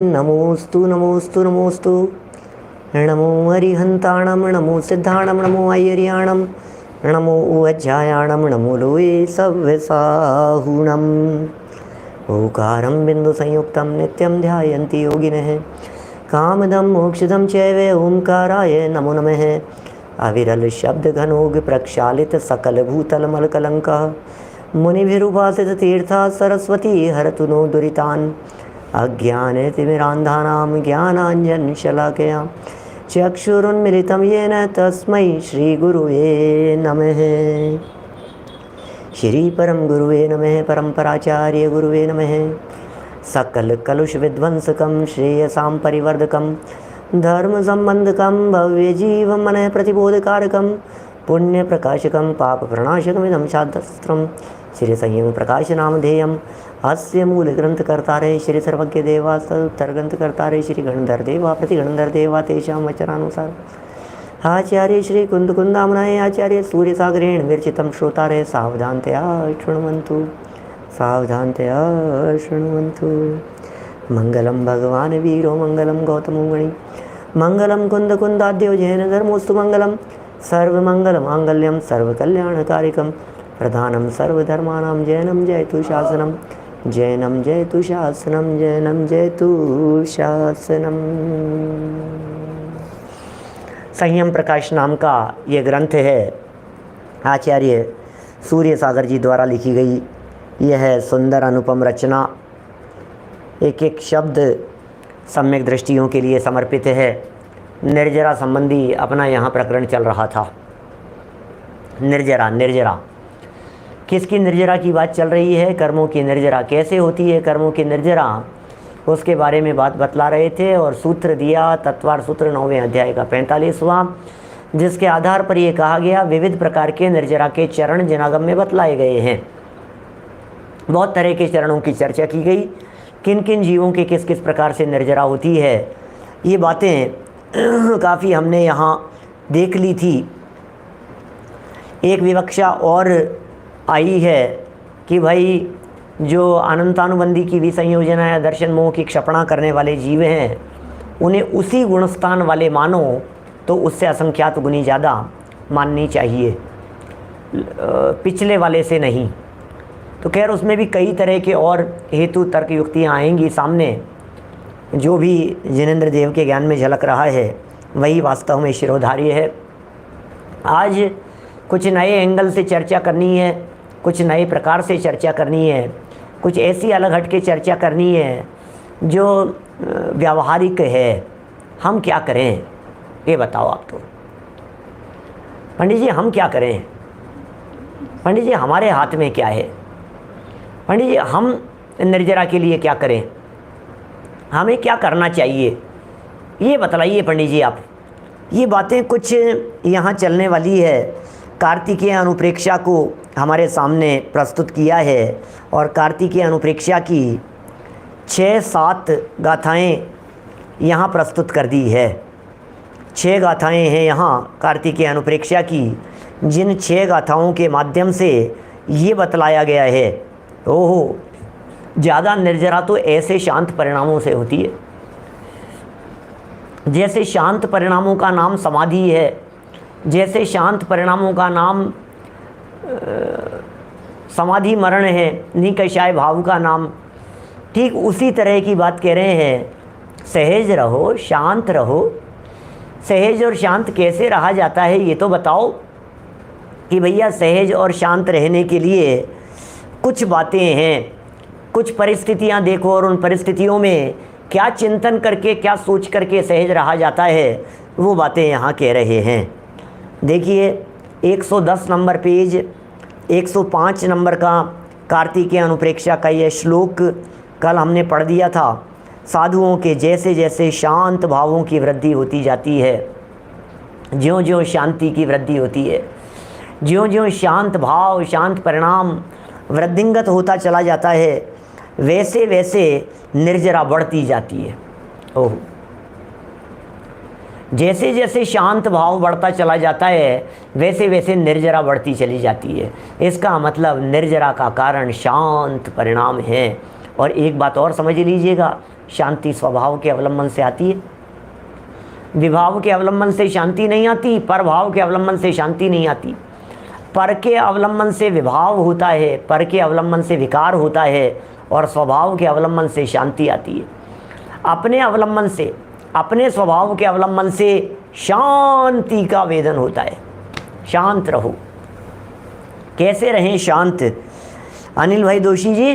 नमोस्तु नमोस्तु नमोस्तु। नमो हरिहंताणं नमो सिद्धाणं नमो ऐर्याणं नमो अज्जायाणं नमो लोये सव्यसाहुणम्। ओकारं बिन्दुसंयुक्तं नित्यं ध्यायन्ति योगिनः। कामदं मोक्षदं चैव ओंकाराय नमो नमः। अविरल शब्दघनोग प्रक्षालित सकलभूतलमलकलङ्कः। मुनिभिरुपासित तीर्था सरस्वती हरतु नो दुरितान्। अज्ञानतिमिरान्धानां ज्ञानाञ्जनशलाकया चक्षुरुन्मिलितं येन तस्मै श्रीगुरुवे नमः। श्रीपरं गुरुवे नमः। परम्पराचार्य गुरुवे नमः। सकलकलुषविध्वंसकं श्रेयसां परिवर्धकं धर्मसम्बन्धकं भव्यजीवमनः प्रतिबोधकारकं पुण्यप्रकाशकं पापप्रणाशकमिदं शास्त्रं श्रीसंयमप्रकाशनामधेयम्। अस्य मूलग्रंथकर्तारे श्री सर्वज्ञ देवा सर्वोत्तरग्रंथकर्तारे श्री गणधर देवा प्रतिगणधर देवा तेषां वचनानुसार आचार्य श्री कुंदकुंदामनाय आचार्य सूर्यसागरेण विरचितं श्रोतारे सावधानतया शृण्वन्तु सावधानतया शृण्वन्तु। मंगलम भगवान वीरो मंगलम गौतमो मणि मंगलम कुंदकुंदाद्यो जैन धर्मोस्तु मंगलम सर्वमंगल मांगल्यम सर्वकल्याणकारिकम प्रधानम सर्वधर्माणां जैनम जयतु शासनम जैनम जयतु शासनम जैनम जयतु शासनम। संयम प्रकाश नाम का ये ग्रंथ है, आचार्य सूर्य सागर जी द्वारा लिखी गई यह सुंदर अनुपम रचना। एक एक शब्द सम्यक दृष्टियों के लिए समर्पित है। निर्जरा संबंधी अपना यहाँ प्रकरण चल रहा था। निर्जरा निर्जरा किसकी निर्जरा की बात चल रही है? कर्मों की निर्जरा। कैसे होती है कर्मों की निर्जरा, उसके बारे में बात बतला रहे थे और सूत्र दिया तत्वार सूत्र 9वें अध्याय का 45वां, जिसके आधार पर ये कहा गया विविध प्रकार के निर्जरा के चरण जनागम में बतलाए गए हैं। बहुत तरह के चरणों की चर्चा की गई, किन किन जीवों के किस किस प्रकार से निर्जरा होती है, ये बातें काफ़ी हमने यहाँ देख ली थी। एक विवक्षा और आई है कि भाई जो अनंतानुबंधी की विसंयोजना या दर्शन मोह की क्षपणा करने वाले जीव हैं, उन्हें उसी गुणस्थान वाले मानो तो उससे असंख्यात गुनी ज़्यादा माननी चाहिए, पिछले वाले से नहीं। तो खैर उसमें भी कई तरह के और हेतु तर्क युक्तियाँ आएंगी सामने। जो भी जिनेंद्र देव के ज्ञान में झलक रहा है वही वास्तव में शिरोधार्य है। आज कुछ नए एंगल से चर्चा करनी है, कुछ नए प्रकार से चर्चा करनी है, कुछ ऐसी अलग हट के चर्चा करनी है जो व्यावहारिक है। हम क्या करें ये बताओ आप तो। पंडित जी हम क्या करें? पंडित जी हमारे हाथ में क्या है? पंडित जी हम निर्जरा के लिए क्या करें? हमें क्या करना चाहिए ये बतलाइए पंडित जी आप। ये बातें कुछ यहाँ चलने वाली है। कार्तिकेय अनुप्रेक्षा को हमारे सामने प्रस्तुत किया है और कार्तिकेय अनुप्रेक्षा की 6-7 गाथाएँ यहाँ प्रस्तुत कर दी है। 6 गाथाएँ हैं यहाँ कार्तिकेय अनुप्रेक्षा की, जिन 6 गाथाओं के माध्यम से ये बतलाया गया है। ओहो, ज़्यादा निर्जरा तो ऐसे शांत परिणामों से होती है। जैसे शांत परिणामों का नाम समाधि है, जैसे शांत परिणामों का नाम समाधि मरण है, निकषाय भाव का नाम, ठीक उसी तरह की बात कह रहे हैं। सहज रहो, शांत रहो। सहज और शांत कैसे रहा जाता है ये तो बताओ कि भैया सहज और शांत रहने के लिए कुछ बातें हैं, कुछ परिस्थितियां देखो और उन परिस्थितियों में क्या चिंतन करके क्या सोच करके सहज रहा जाता है, वो बातें यहाँ कह रहे हैं। देखिए 110 नंबर पेज 105 नंबर का कार्तिकेय अनुप्रेक्षा का यह श्लोक कल हमने पढ़ दिया था। साधुओं के जैसे जैसे शांत भावों की वृद्धि होती जाती है, ज्यों ज्यों शांति की वृद्धि होती है, ज्यों ज्यों शांत भाव शांत परिणाम वृद्धिंगत होता चला जाता है, वैसे वैसे निर्जरा बढ़ती जाती है। ओह, जैसे जैसे शांत भाव बढ़ता चला जाता है वैसे वैसे निर्जरा बढ़ती चली जाती है। इसका मतलब निर्जरा का कारण शांत परिणाम है। और एक बात और समझ लीजिएगा, शांति स्वभाव के अवलंबन से आती है। विभाव के अवलंबन से शांति नहीं आती, परभाव के अवलंबन से शांति नहीं आती। पर के अवलंबन से विभाव होता है, पर के अवलंबन से विकार होता है, और स्वभाव के अवलंबन से शांति आती है। अपने अवलंबन से, अपने स्वभाव के अवलंबन से शांति का वेदन होता है। शांत रहो। कैसे रहें शांत? अनिल भाई दोषी जी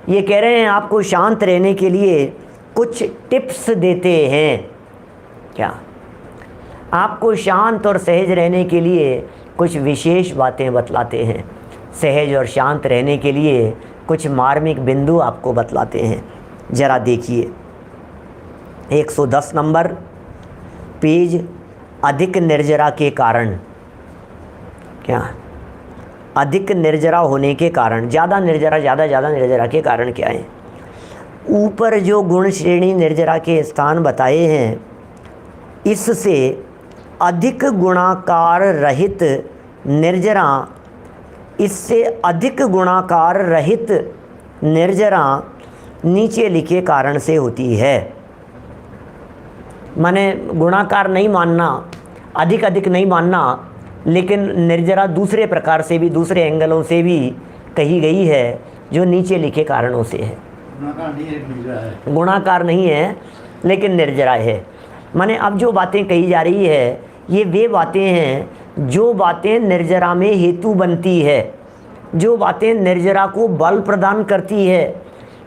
ये कह रहे हैं आपको शांत रहने के लिए कुछ टिप्स देते हैं। क्या? आपको शांत और सहज रहने के लिए कुछ विशेष बातें बतलाते हैं। सहज और शांत रहने के लिए कुछ मार्मिक बिंदु आपको बतलाते हैं। ज़रा देखिए 110 नंबर पेज, अधिक निर्जरा के कारण। क्या? अधिक निर्जरा होने के कारण, ज़्यादा निर्जरा के कारण क्या है? ऊपर जो गुण श्रेणी निर्जरा के स्थान बताए हैं, इससे अधिक गुणाकार रहित निर्जरा, इससे अधिक गुणाकार रहित निर्जरा नीचे लिखे कारण से होती है। माने गुणाकार नहीं मानना, अधिक नहीं मानना, लेकिन निर्जरा दूसरे प्रकार से भी, दूसरे एंगलों से भी कही गई है जो नीचे लिखे कारणों से है। गुणाकार नहीं है लेकिन निर्जरा है। माने अब जो बातें कही जा रही है ये वे बातें हैं जो बातें निर्जरा में हेतु बनती है, जो बातें निर्जरा को बल प्रदान करती है,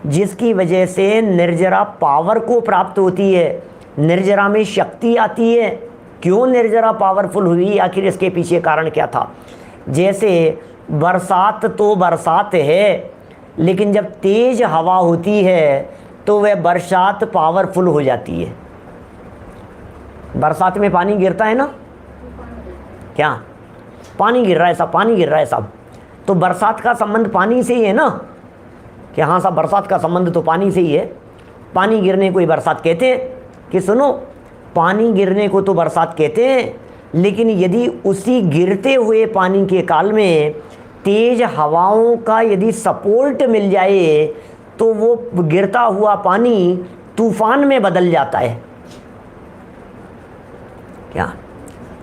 जिसकी वजह से निर्जरा पावर को प्राप्त होती है, निर्जरा में शक्ति आती है। क्यों निर्जरा पावरफुल हुई, आखिर इसके पीछे कारण क्या था? जैसे बरसात तो बरसात है, लेकिन जब तेज हवा होती है तो वह बरसात पावरफुल हो जाती है। बरसात में पानी गिरता है ना, क्या पानी गिर रहा है सब, पानी गिर रहा है सब, तो बरसात का संबंध पानी से ही है ना, कि हाँ साहब बरसात का संबंध तो पानी से ही है। पानी गिरने को ही बरसात कहते हैं। कि सुनो, पानी गिरने को तो बरसात कहते हैं, लेकिन यदि उसी गिरते हुए पानी के काल में तेज हवाओं का यदि सपोर्ट मिल जाए तो वो गिरता हुआ पानी तूफान में बदल जाता है। क्या?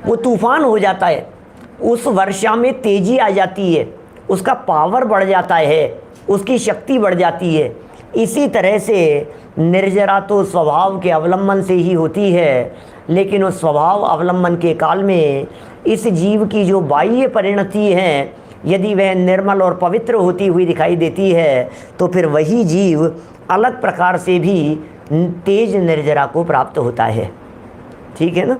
वो तूफान हो जाता है, उस वर्षा में तेजी आ जाती है, उसका पावर बढ़ जाता है, उसकी शक्ति बढ़ जाती है। इसी तरह से निर्जरा तो स्वभाव के अवलंबन से ही होती है, लेकिन उस स्वभाव अवलंबन के काल में इस जीव की जो बाह्य परिणति है, यदि वह निर्मल और पवित्र होती हुई दिखाई देती है तो फिर वही जीव अलग प्रकार से भी तेज निर्जरा को प्राप्त होता है। ठीक है ना?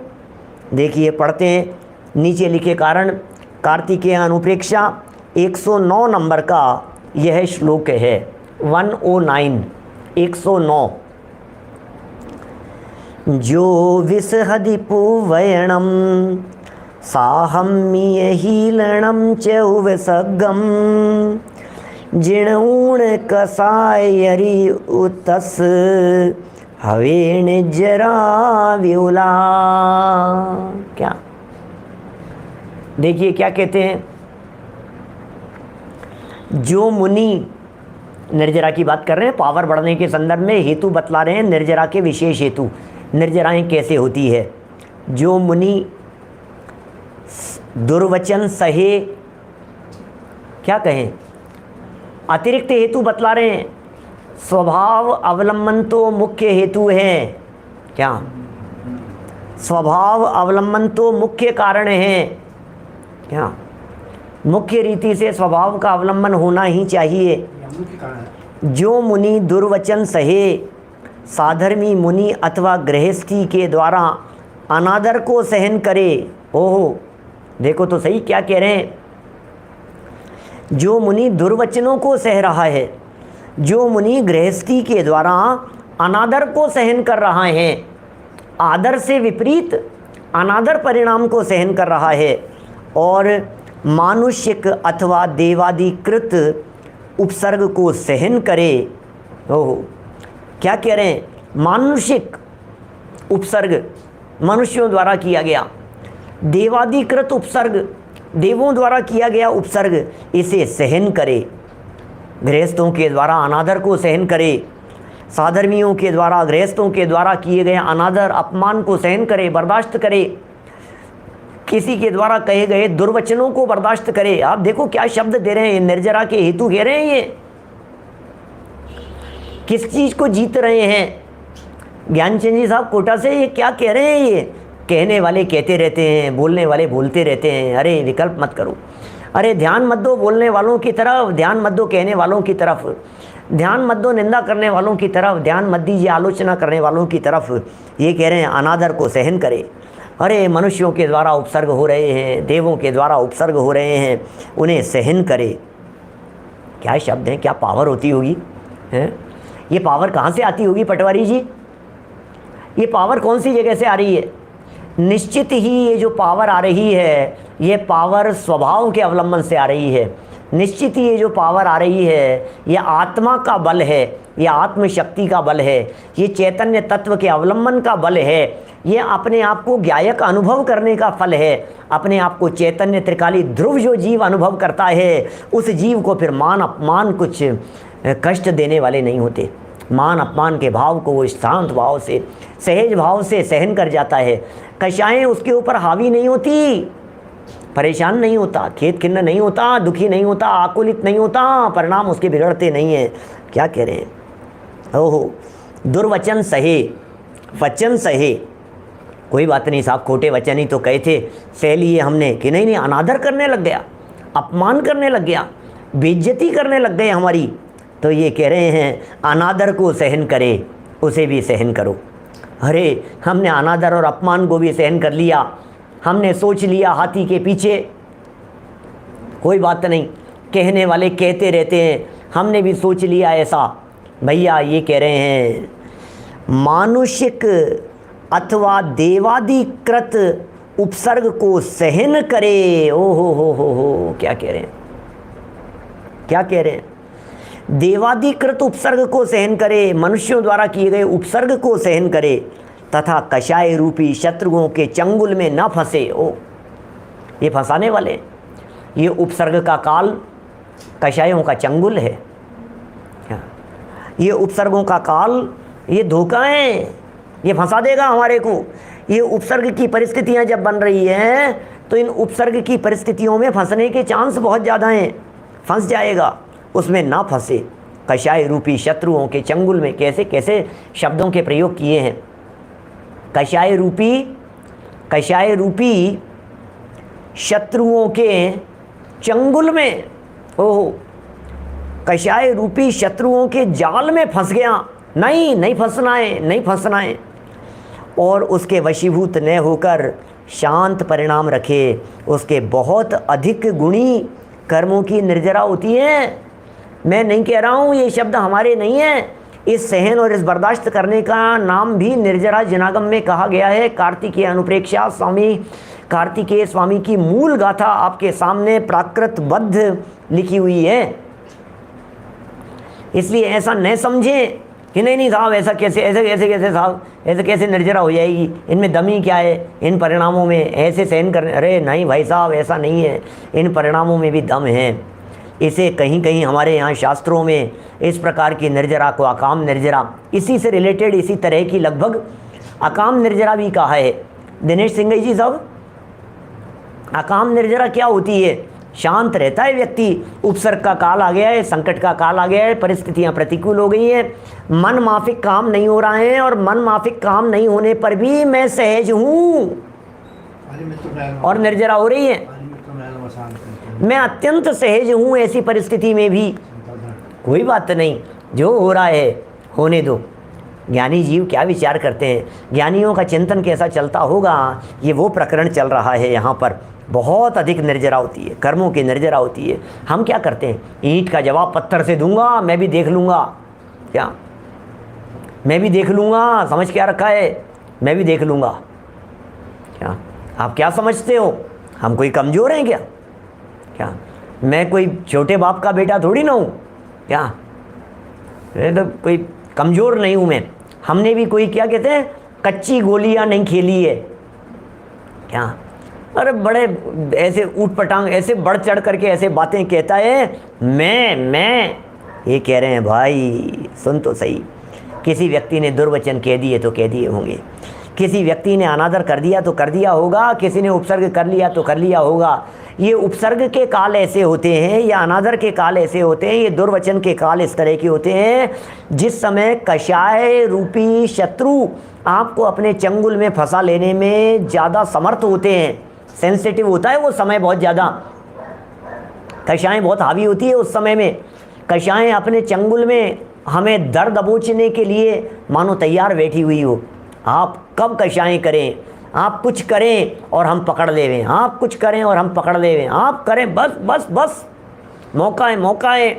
देखिए पढ़ते हैं नीचे लिखे कारण। कार्तिकेय अनुप्रेक्षा 109 नंबर का यह श्लोक है। 109 109। जो विसहदिपुवयणम साहम्यहीलणम च उवसगम जिणऊण कसायरी उतस हवेण जरा व्युला। क्या? देखिए क्या कहते हैं। जो मुनि, निर्जरा की बात कर रहे हैं, पावर बढ़ने के संदर्भ में हेतु बतला रहे हैं, निर्जरा के विशेष हेतु, निर्जराएं कैसे होती है। जो मुनि दुर्वचन सहे, क्या कहें, अतिरिक्त हेतु बतला रहे हैं। स्वभाव अवलंबन तो मुख्य हेतु है। क्या? स्वभाव अवलंबन तो मुख्य कारण है। क्या? मुख्य रीति से स्वभाव का अवलंबन होना ही चाहिए। जो मुनि दुर्वचन सहे, साधर्मी मुनि अथवा गृहस्थी के द्वारा अनादर को सहन करे। ओहो, देखो तो सही क्या कह रहे हैं। जो मुनि दुर्वचनों को सह रहा है, जो मुनि गृहस्थी के द्वारा अनादर को सहन कर रहा है, आदर से विपरीत अनादर परिणाम को सहन कर रहा है, और मानुषिक अथवा देवादिकृत उपसर्ग को सहन करे। ओहो, क्या कह रहे हैं। मानुषिक उपसर्ग मनुष्यों द्वारा किया गया, देवादिकृत उपसर्ग देवों द्वारा किया गया उपसर्ग, इसे सहन करे। गृहस्थों के द्वारा अनादर को सहन करे। साधर्मियों के द्वारा, गृहस्थों के द्वारा किए गए अनादर अपमान को सहन करे, बर्दाश्त करे, किसी के द्वारा कहे गए दुर्वचनों को बर्दाश्त करे। आप देखो क्या शब्द दे रहे हैं, निर्जरा के हेतु कह रहे हैं। ये किस चीज को जीत रहे हैं? ज्ञानचंद जी साहब कोटा से ये क्या कह रहे हैं? ये कहने वाले कहते रहते हैं, बोलने वाले बोलते रहते हैं। अरे विकल्प मत करो, अरे ध्यान मत दो बोलने वालों की तरफ, ध्यान मत दो कहने वालों की तरफ, ध्यान मत दो निंदा करने वालों की तरफ, ध्यान मत दीजिए आलोचना करने वालों की तरफ। ये कह रहे हैं अनादर को सहन करे। अरे मनुष्यों के द्वारा उपसर्ग हो रहे हैं, देवों के द्वारा उपसर्ग हो रहे हैं, उन्हें सहन करे। क्या शब्द हैं, क्या पावर होती होगी हैं? ये पावर कहाँ से आती होगी पटवारी जी? ये पावर कौन सी जगह से आ रही है? निश्चित ही ये जो पावर आ रही है, ये पावर स्वभाव के अवलंबन से आ रही है। निश्चित ही ये जो पावर आ रही है, ये आत्मा का बल है, ये आत्मशक्ति का बल है, ये चैतन्य तत्व के अवलंबन का बल है, ये अपने आप को ज्ञायक अनुभव करने का फल है। अपने आप को चैतन्य त्रिकाली ध्रुव जो जीव अनुभव करता है, उस जीव को फिर मान अपमान कुछ कष्ट देने वाले नहीं होते। मान अपमान के भाव को वो शांत भाव से, सहज भाव से सहन कर जाता है। कषायें उसके ऊपर हावी नहीं होती, परेशान नहीं होता, खेत खिन्न नहीं होता, दुखी नहीं होता, आकुलित नहीं होता, परिणाम उसके बिगड़ते नहीं हैं। क्या कह रहे हैं? ओहो, दुर्वचन सहे, वचन सहे। कोई बात नहीं साहब, खोटे वचन ही तो कहे थे, सह लिए हमने कि नहीं, अनादर करने लग गया, अपमान करने लग गया, बेइज्जती करने लग गए हमारी। तो ये कह रहे हैं अनादर को सहन करे, उसे भी सहन करो। अरे हमने अनादर और अपमान को भी सहन कर लिया, हमने सोच लिया हाथी के पीछे, कोई बात नहीं, कहने वाले कहते रहते हैं, हमने भी सोच लिया ऐसा। भैया ये कह रहे हैं मानुषिक अथवा देवादिकृत उपसर्ग को सहन करे। ओ हो, क्या कह रहे हैं, क्या कह रहे हैं? देवादिकृत उपसर्ग को सहन करे, मनुष्यों द्वारा किए गए उपसर्ग को सहन करे, तथा कषाय रूपी शत्रुओं के चंगुल में न फंसे। ओ, ये फंसाने वाले, ये उपसर्ग का काल कषायों का चंगुल है। ये उपसर्गों का काल, ये धोखा है, ये फंसा देगा हमारे को। ये उपसर्ग की परिस्थितियां जब बन रही हैं, तो इन उपसर्ग की परिस्थितियों में फंसने के चांस बहुत ज़्यादा हैं। फंस जाएगा, उसमें ना फंसे। कषाय रूपी शत्रुओं के चंगुल में, कैसे कैसे शब्दों के प्रयोग किए हैं। कषाय रूपी शत्रुओं के चंगुल में, ओह, कषाय रूपी शत्रुओं के जाल में फंस गया। नहीं फंसना है, और उसके वशीभूत न होकर शांत परिणाम रखे। उसके बहुत अधिक गुणी कर्मों की निर्जरा होती है। मैं नहीं कह रहा हूँ, ये शब्द हमारे नहीं है। इस सहन और इस बर्दाश्त करने का नाम भी निर्जरा जनागम में कहा गया है। कार्तिकेय अनुप्रेक्षा स्वामी कार्तिकेय स्वामी की मूल गाथा आपके सामने प्राकृतबद्ध लिखी हुई है। इसलिए ऐसा न समझें कि नहीं साहब ऐसे कैसे साहब, ऐसे कैसे निर्जरा हो जाएगी, इनमें दमी क्या है, इन परिणामों में ऐसे सहन करने। अरे नहीं भाई साहब, ऐसा नहीं है, इन परिणामों में भी दम है। इसे कहीं कहीं हमारे यहाँ शास्त्रों में इस प्रकार की निर्जरा को अकाम निर्जरा, इसी से रिलेटेड इसी तरह की लगभग अकाम निर्जरा भी कहा है। दिनेश सिंह जी साहब, अकाम निर्जरा क्या होती है? शांत रहता है व्यक्ति, उपसर्ग का काल आ गया है, संकट का काल आ गया है, परिस्थितियां प्रतिकूल हो गई हैं, मन माफिक काम नहीं हो रहा है, और मन माफिक काम नहीं होने पर भी मैं सहज हूँ और निर्जरा हो रही है। मैं अत्यंत सहज हूँ ऐसी परिस्थिति में भी। कोई बात नहीं, जो हो रहा है होने दो। ज्ञानी जीव क्या विचार करते हैं, ज्ञानियों का चिंतन कैसा चलता होगा, ये वो प्रकरण चल रहा है यहाँ पर। बहुत अधिक निर्जरा होती है, कर्मों की निर्जरा होती है। हम क्या करते हैं, ईंट का जवाब पत्थर से दूंगा, मैं भी देख लूँगा, क्या मैं भी देख लूँगा, समझ क्या रखा है, मैं भी देख लूँगा। क्या आप क्या समझते हो, हम कोई कमज़ोर हैं क्या? क्या मैं कोई छोटे बाप का बेटा थोड़ी ना हूँ? क्या मैं तो कोई कमज़ोर नहीं हूँ मैं। हमने भी कोई क्या कहते हैं कच्ची गोलियाँ नहीं खेली है। क्या अरे बड़े ऐसे ऊट पटांग ऐसे बढ़ चढ़ करके ऐसे बातें कहता है। मैं ये कह रहे हैं भाई सुन तो सही, किसी व्यक्ति ने दुर्वचन कह दिए तो कह दिए होंगे, किसी व्यक्ति ने अनादर कर दिया तो कर दिया होगा, किसी ने उपसर्ग कर लिया तो कर लिया होगा। ये उपसर्ग के काल ऐसे होते हैं, या अनादर के काल ऐसे होते हैं, ये दुर्वचन के काल इस तरह के होते हैं जिस समय कषाय रूपी शत्रु आपको अपने चंगुल में फंसा लेने में ज़्यादा समर्थ होते हैं। सेंसिटिव होता है वो समय, बहुत ज़्यादा कषाएँ बहुत हावी होती है उस समय में। कषाएँ अपने चंगुल में हमें दर्द दबोचने के लिए मानो तैयार बैठी हुई हो। आप कब कषाएँ करें, आप कुछ करें और हम पकड़ लेवें, आप कुछ करें और हम पकड़ लेवें, आप करें बस बस बस, मौका है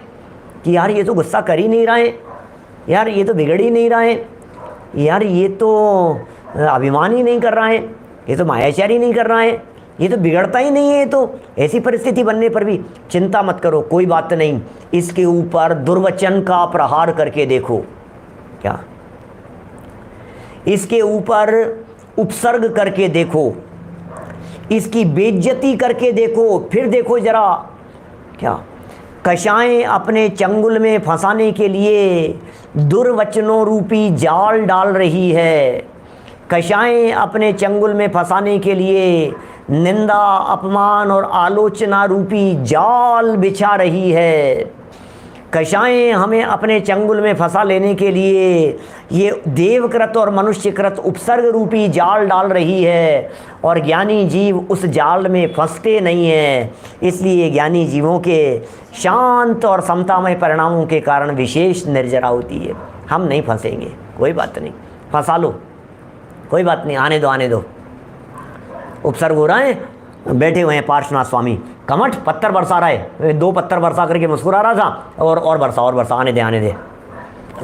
कि यार ये तो गुस्सा कर ही नहीं रहे, यार ये तो बिगड़ ही नहीं रहे, यार ये तो अभिमान ही नहीं कर रहा है, ये तो मायाचारी नहीं कर रहा है, ये तो बिगड़ता ही नहीं है। तो ऐसी परिस्थिति बनने पर भी चिंता मत करो, कोई बात नहीं, इसके ऊपर दुर्वचन का प्रहार करके देखो, क्या इसके ऊपर उपसर्ग करके देखो, इसकी बेइज्जती करके देखो, फिर देखो जरा क्या कषाएँ अपने चंगुल में फंसाने के लिए दुर्वचनों रूपी जाल डाल रही है। कषाएँ अपने चंगुल में फंसाने के लिए निंदा, अपमान और आलोचना रूपी जाल बिछा रही है। कषाएँ हमें अपने चंगुल में फंसा लेने के लिए ये देवकृत और मनुष्यकृत उपसर्ग रूपी जाल डाल रही है, और ज्ञानी जीव उस जाल में फंसते नहीं हैं। इसलिए ज्ञानी जीवों के शांत और समतामय परिणामों के कारण विशेष निर्जरा होती है। हम नहीं फंसेंगे, कोई बात नहीं, फंसा लो, कोई बात नहीं, आने दो। उपसर्ग हो रहा है, बैठे हुए हैं पार्श्वनाथ स्वामी, कमठ पत्थर बरसा रहा है, 2 पत्थर बरसा करके मुस्कुरा रहा था, और बरसा, आने दे,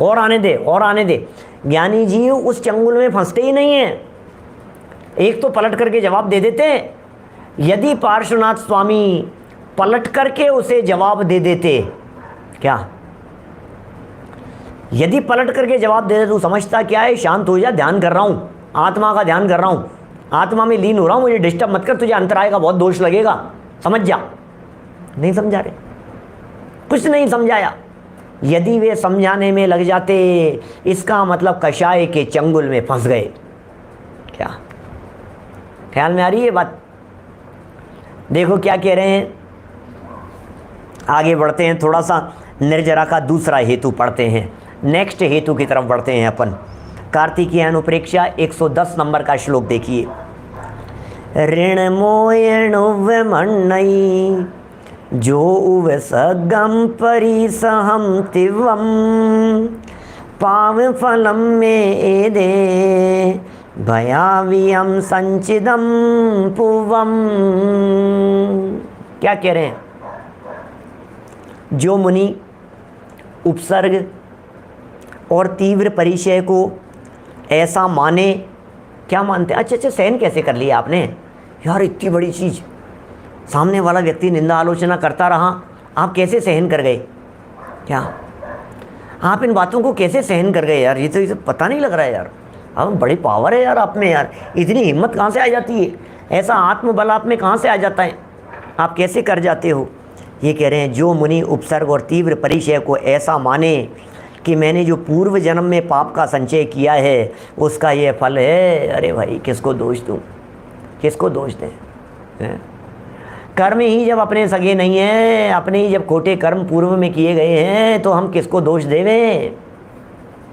और आने दे। ज्ञानी जी उस चंगुल में फंसते ही नहीं हैं। एक तो पलट करके जवाब दे देते हैं, यदि पार्श्वनाथ स्वामी पलट करके उसे जवाब दे देते, क्या यदि पलट करके जवाब दे दे, तू समझता क्या है, शांत हो जा, ध्यान कर रहा हूँ, आत्मा का ध्यान कर रहा हूँ, आत्मा में लीन हो रहा हूँ, मुझे डिस्टर्ब मत कर, तुझे अंतराय का बहुत दोष लगेगा, समझ जा। नहीं समझा रहे, कुछ नहीं समझाया। यदि वे समझाने में लग जाते, इसका मतलब कषाय के चंगुल में फंस गए। क्या ख्याल में आ रही है बात? देखो क्या कह रहे हैं, आगे बढ़ते हैं, थोड़ा सा निर्जरा का दूसरा हेतु पढ़ते हैं, नेक्स्ट हेतु की तरफ बढ़ते हैं अपन। कार्तिकीय अनुप्रेक्षा 110 नंबर का श्लोक देखिए। ऋण मोयणुवमण्णई जो उव सगम परिसहम तिवम पाव फलम में एदे भयावियम संचिदम पुवम। क्या कह रहे हैं? जो मुनि उपसर्ग और तीव्र परिचय को ऐसा माने, क्या मानते हैं? अच्छा, सहन कैसे कर लिया आपने यार, इतनी बड़ी चीज़, सामने वाला व्यक्ति निंदा आलोचना करता रहा, आप कैसे सहन कर गए? क्या आप इन बातों को कैसे सहन कर गए यार? ये तो पता नहीं लग रहा है यार, अब बड़ी पावर है यार आप में यार, इतनी हिम्मत कहाँ से आ जाती है, ऐसा आत्मबल आप में कहाँ से आ जाता है, आप कैसे कर जाते हो? ये कह रहे हैं जो मुनि उपसर्ग और तीव्र परिचय को ऐसा माने कि मैंने जो पूर्व जन्म में पाप का संचय किया है उसका ये फल है। अरे भाई, किसको दोष दूँ, किसको दोष दें? कर्म ही जब अपने सगे नहीं हैं, अपने ही जब खोटे कर्म पूर्व में किए गए हैं, तो हम किसको दोष देवें?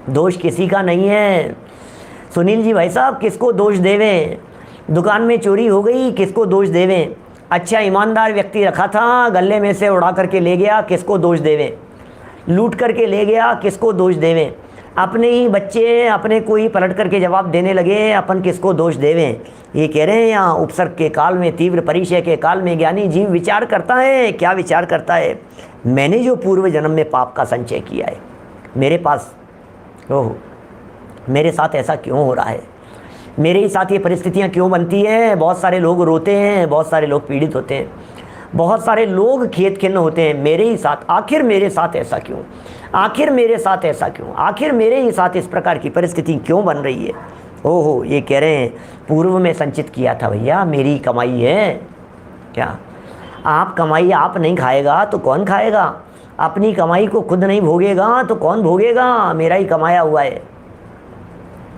दोष किसी का नहीं है। सुनील जी भाई साहब, किसको दोष देवें? दुकान में चोरी हो गई, किसको दोष देवें? अच्छा ईमानदार व्यक्ति रखा था, गले में से उड़ा करके ले गया, किसको दोष देवें? लूट करके ले गया, किसको दोष देवें? अपने ही बच्चे अपने को ही पलट करके जवाब देने लगे, अपन किसको दोष देवें? ये कह रहे हैं यहाँ उपसर्ग के काल में, तीव्र परिचय के काल में ज्ञानी जीव विचार करता है। क्या विचार करता है? मैंने जो पूर्व जन्म में पाप का संचय किया है, मेरे पास, ओह मेरे साथ ऐसा क्यों हो रहा है, मेरे ही साथ ये परिस्थितियाँ क्यों बनती हैं? बहुत सारे लोग रोते हैं, बहुत सारे लोग पीड़ित होते हैं, बहुत सारे लोग खेत खिन्न होते हैं, मेरे ही साथ, आखिर मेरे साथ ऐसा क्यों, आखिर मेरे साथ ऐसा क्यों, आखिर मेरे ही साथ इस प्रकार की परिस्थिति क्यों बन रही है? ओहो, ये कह रहे हैं पूर्व में संचित किया था भैया, मेरी कमाई है। क्या आप कमाई आप नहीं खाएगा तो कौन खाएगा? अपनी कमाई को खुद नहीं भोगेगा तो कौन भोगेगा? मेरा ही कमाया हुआ है।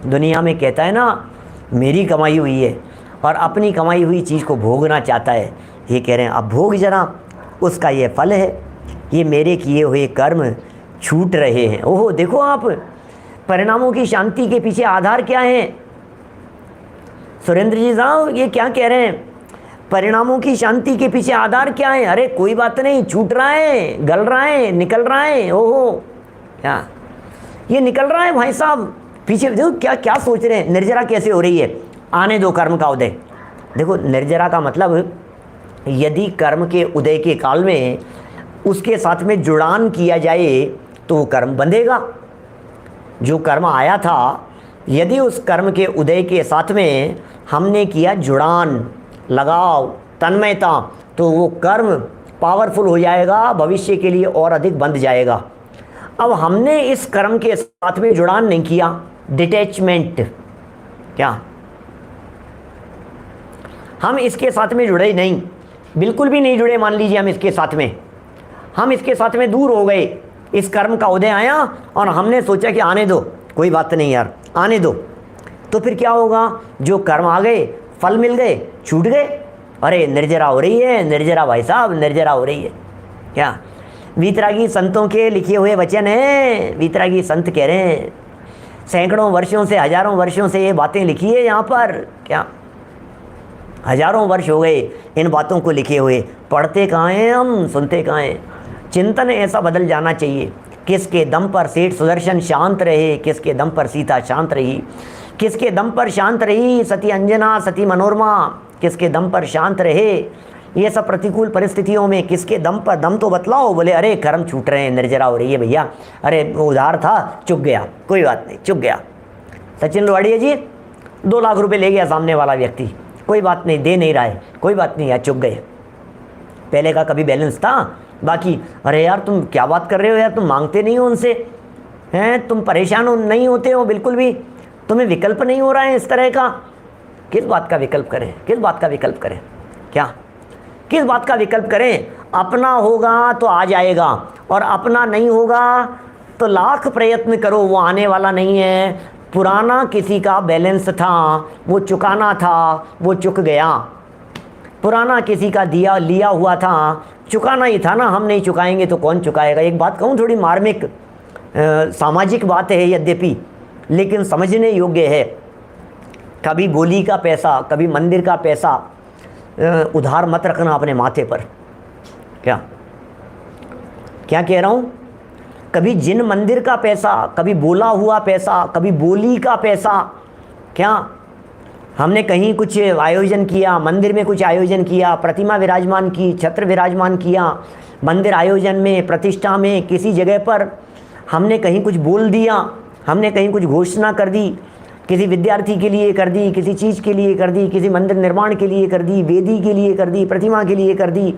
दुनिया में कहता है ना मेरी कमाई हुई है, और अपनी कमाई हुई चीज़ को भोगना चाहता है। ये कह रहे हैं अब भोग जरा, उसका ये फल है, ये मेरे किए हुए कर्म छूट रहे हैं। ओहो देखो आप, परिणामों की शांति के पीछे आधार क्या है? सुरेंद्र जी साहब ये क्या कह रहे हैं? परिणामों की शांति के पीछे आधार क्या है? अरे कोई बात नहीं, छूट रहा है, गल रहा है, निकल रहा है। ओहो क्या ये निकल रहा है भाई साहब, पीछे देखो क्या क्या सोच रहे हैं। निर्जरा कैसे हो रही है? आने दो कर्म का उदय। देखो निर्जरा का मतलब, यदि कर्म के उदय के काल में उसके साथ में जुड़ान किया जाए तो वो कर्म बंधेगा। जो कर्म आया था, यदि उस कर्म के उदय के साथ में हमने किया जुड़ान, लगाव, तन्मयता, तो वो कर्म पावरफुल हो जाएगा, भविष्य के लिए और अधिक बंध जाएगा। अब हमने इस कर्म के साथ में जुड़ान नहीं किया, डिटैचमेंट, क्या हम इसके साथ में जुड़े नहीं, बिल्कुल भी नहीं जुड़े। मान लीजिए हम इसके साथ में दूर हो गए। इस कर्म का उदय आया और हमने सोचा कि आने दो, कोई बात नहीं यार, आने दो, तो फिर क्या होगा? जो कर्म आ गए, फल मिल गए, छूट गए। अरे निर्जरा हो रही है, निर्जरा भाई साहब, निर्जरा हो रही है। क्या वीतरागी संतों के लिखे हुए वचन हैं। वीतरागी संत कह रहे हैं, सैकड़ों वर्षों से, हजारों वर्षों से ये बातें लिखी है यहाँ पर। क्या हजारों वर्ष हो गए इन बातों को लिखे हुए, पढ़ते कहाँ हैं हम, सुनते कहाँ हैं? चिंतन ऐसा बदल जाना चाहिए। किसके दम पर सेठ सुदर्शन शांत रहे, किसके दम पर सीता शांत रही, किसके दम पर शांत रही सती अंजना, सती मनोरमा, किसके दम पर शांत रहे ये सब प्रतिकूल परिस्थितियों में? किसके दम पर? दम तो बतलाओ। बोले अरे कर्म छूट रहे हैं, निर्जरा हो रही है भैया, अरे उधार था, चुक गया, कोई बात नहीं, चुक गया। सचिन लोहाड़िया जी 2 लाख रुपए ले गया सामने वाला व्यक्ति, कोई बात नहीं, दे नहीं रहा है, कोई बात नहीं यार, चुक गए। पहले का कभी बैलेंस था बाकी। अरे यार तुम क्या बात कर रहे हो यार, तुम मांगते नहीं हो उनसे, हैं? तुम परेशान नहीं होते हो बिल्कुल भी, तुम्हें विकल्प नहीं हो रहा है इस तरह का। किस बात का विकल्प करें? किस बात का विकल्प करें? क्या किस बात का विकल्प करें? अपना होगा तो आ जाएगा, और अपना नहीं होगा तो लाख प्रयत्न करो, वो आने वाला नहीं है। पुराना किसी का बैलेंस था, वो चुकाना था, वो चुक गया। पुराना किसी का दिया लिया हुआ था, चुकाना ही था ना, हम नहीं चुकाएंगे तो कौन चुकाएगा? एक बात कहूँ, थोड़ी मार्मिक सामाजिक बात है यद्यपि, लेकिन समझने योग्य है। कभी गोली का पैसा, कभी मंदिर का पैसा उधार मत रखना अपने माथे पर। क्या क्या कह रहा हूँ? कभी जिन मंदिर का पैसा, कभी बोला हुआ पैसा, कभी बोली का पैसा, क्या हमने कहीं कुछ आयोजन किया, मंदिर में कुछ आयोजन किया, प्रतिमा विराजमान की, छत्र विराजमान किया, मंदिर आयोजन में, प्रतिष्ठा में, किसी जगह पर हमने कहीं कुछ बोल दिया, हमने कहीं कुछ घोषणा कर दी, किसी विद्यार्थी के लिए कर दी, किसी चीज़ के लिए कर दी, किसी मंदिर निर्माण के लिए कर दी, वेदी के लिए कर दी, प्रतिमा के लिए कर दी,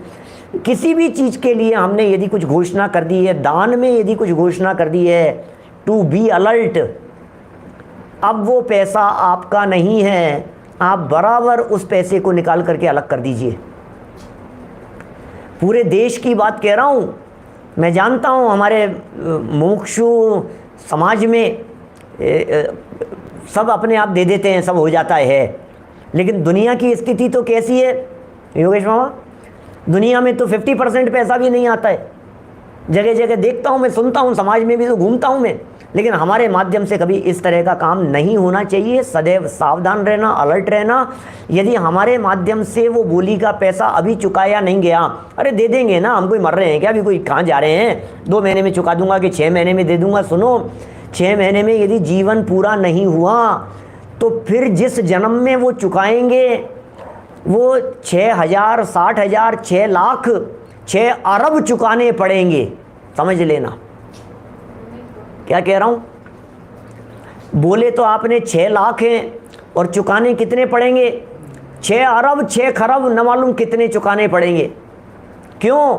किसी भी चीज़ के लिए हमने यदि कुछ घोषणा कर दी है, दान में यदि कुछ घोषणा कर दी है, टू बी अलर्ट। अब वो पैसा आपका नहीं है, आप बराबर उस पैसे को निकाल करके अलग कर दीजिए। पूरे देश की बात कह रहा हूँ, मैं जानता हूँ हमारे मुमुक्षु समाज में सब अपने आप दे देते हैं, सब हो जाता है, लेकिन दुनिया की स्थिति तो कैसी है योगेश मामा? दुनिया में तो 50% पैसा भी नहीं आता है। जगह जगह देखता हूँ मैं, सुनता हूँ, समाज में भी तो घूमता हूँ मैं, लेकिन हमारे माध्यम से कभी इस तरह का काम नहीं होना चाहिए। सदैव सावधान रहना, अलर्ट रहना। यदि हमारे माध्यम से वो बोली का पैसा अभी चुकाया नहीं गया, अरे दे देंगे ना, हम कोई मर रहे हैं क्या? अभी कोई कहाँ जा रहे हैं? 2 महीने में चुका दूंगा कि 6 महीने में दे दूंगा? सुनो, 6 महीने में यदि जीवन पूरा नहीं हुआ तो फिर जिस जन्म में वो चुकाएंगे वो 6,000, 60,000, 6 लाख, 6 अरब चुकाने पड़ेंगे। समझ लेना क्या कह रहा हूँ। बोले तो आपने 6 लाख हैं और चुकाने कितने पड़ेंगे? 6 अरब, 6 खरब, न मालूम कितने चुकाने पड़ेंगे। क्यों?